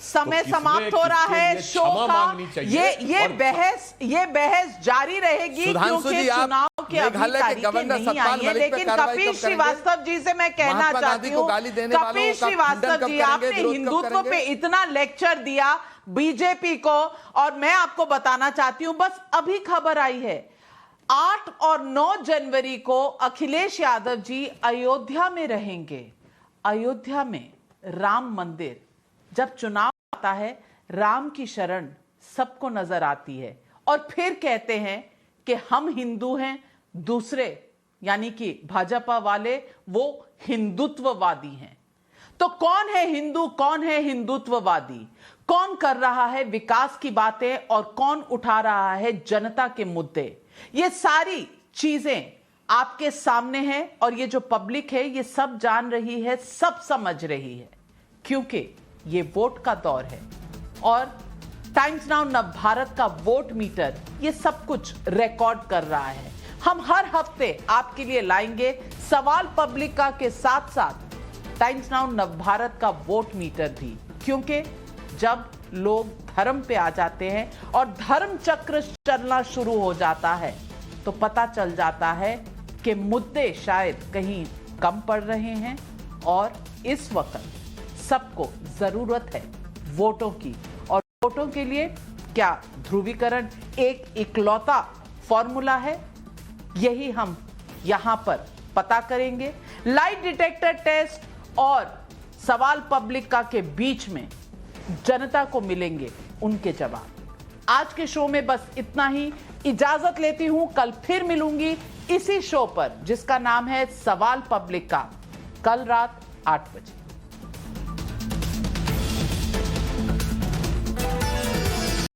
समय समाप्त हो रहा है शो का। ये बहस जारी रहेगी क्योंकि चुनाव की अभी तारीखें नहीं आई है। लेकिन कपिल श्रीवास्तव जी से मैं कहना चाहती हूँ, कपिल श्रीवास्तव जी, आपने हिंदुत्व पे इतना लेक्चर दिया बीजेपी को, और मैं आपको बताना चाहती हूं, बस अभी खबर आई है 8 और 9 जनवरी को अखिलेश यादव जी अयोध्या में रहेंगे। अयोध्या में राम मंदिर, जब चुनाव आता है राम की शरण सबको नजर आती है, और फिर कहते हैं कि हम हिंदू हैं, दूसरे यानी कि भाजपा वाले वो हिंदुत्ववादी हैं। तो कौन है हिंदू, कौन है हिंदुत्ववादी? कौन कर रहा है विकास की बातें और कौन उठा रहा है जनता के मुद्दे? ये सारी चीजें आपके सामने हैं, और ये जो पब्लिक है ये सब जान रही है, सब समझ रही है, क्योंकि ये वोट का दौर है। और टाइम्स नाउ नव भारत का वोट मीटर ये सब कुछ रिकॉर्ड कर रहा है। हम हर हफ्ते आपके लिए लाएंगे सवाल पब्लिक का के साथ साथ टाइम्स नाउ नव भारत का वोट मीटर भी, क्योंकि जब लोग धर्म पे आ जाते हैं और धर्म चक्र चलना शुरू हो जाता है तो पता चल जाता है कि मुद्दे शायद कहीं कम पड़ रहे हैं और इस वक्त सबको जरूरत है वोटों की। और वोटों के लिए क्या ध्रुवीकरण एक इकलौता फॉर्मूला है? यही हम यहां पर पता करेंगे। लाइट डिटेक्टर टेस्ट और सवाल पब्लिक का के बीच में जनता को मिलेंगे उनके जवाब। आज के शो में बस इतना ही, इजाजत लेती हूं। कल फिर मिलूंगी इसी शो पर जिसका नाम है सवाल पब्लिक का, कल रात 8 बजे।